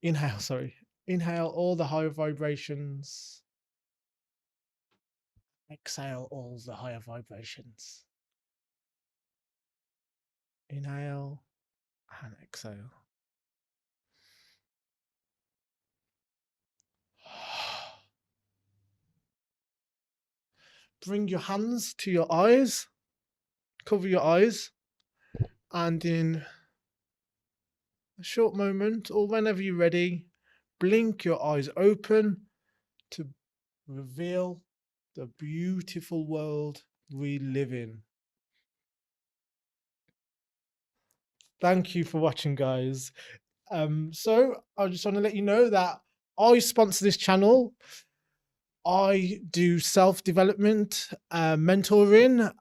inhale all the higher vibrations. Exhale all the higher vibrations. Inhale and exhale. Bring your hands to your eyes. Cover your eyes. And in a short moment, or whenever you're ready, blink your eyes open to reveal the beautiful world we live in. Thank you for watching, guys. So I just want to let you know that I sponsor this channel. I do self-development, mentoring.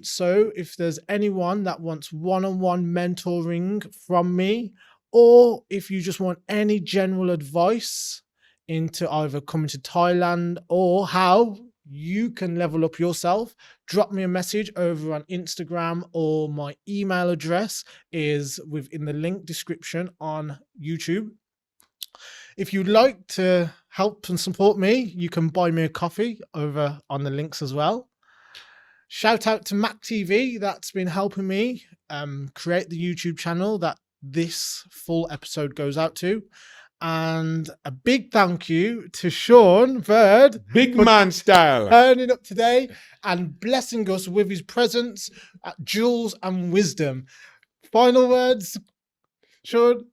So if there's anyone that wants one-on-one mentoring from me, or if you just want any general advice into either coming to Thailand or how you can level up yourself, drop me a message over on Instagram, or my email address is within the link description on YouTube. If you'd like to help and support me, you can buy me a coffee over on the links as well. Shout out to Mac TV, that's been helping me create the YouTube channel that this full episode goes out to. And a big thank you to Sean Byrd, Big man style, turning up today and blessing us with his presence, jewels and wisdom. Final words, Sean?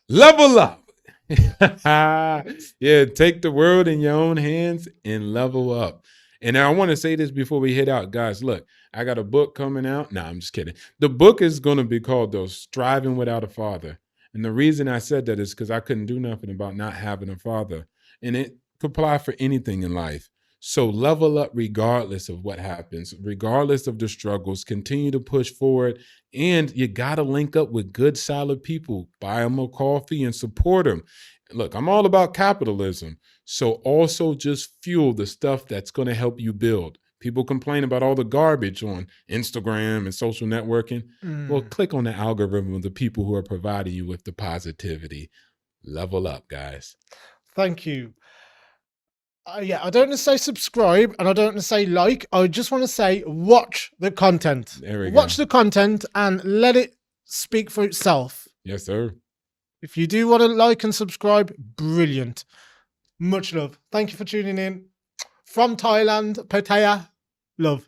level up. Yeah, take the world in your own hands and level up. And I want to say this before we head out, guys. Look, I got a book coming out. No, I'm just kidding. The book is going to be called "Though Striving Without a Father." And the reason I said that is because I couldn't do nothing about not having a father. And it could apply for anything in life. So level up regardless of what happens, regardless of the struggles, continue to push forward. And you got to link up with good, solid people, buy them a coffee and support them. Look, I'm all about capitalism. So also just fuel the stuff that's going to help you build. People complain about all the garbage on Instagram and social networking. Well, click on the algorithm of the people who are providing you with the positivity. Level up, guys. Thank you. Yeah, I don't want to say subscribe and I don't want to say like. I just want to say watch the content. There we Watch go. the content and let it speak for itself. Yes, sir. If you do want to like and subscribe, brilliant. Much love. Thank you for tuning in. From Thailand, Pattaya, love.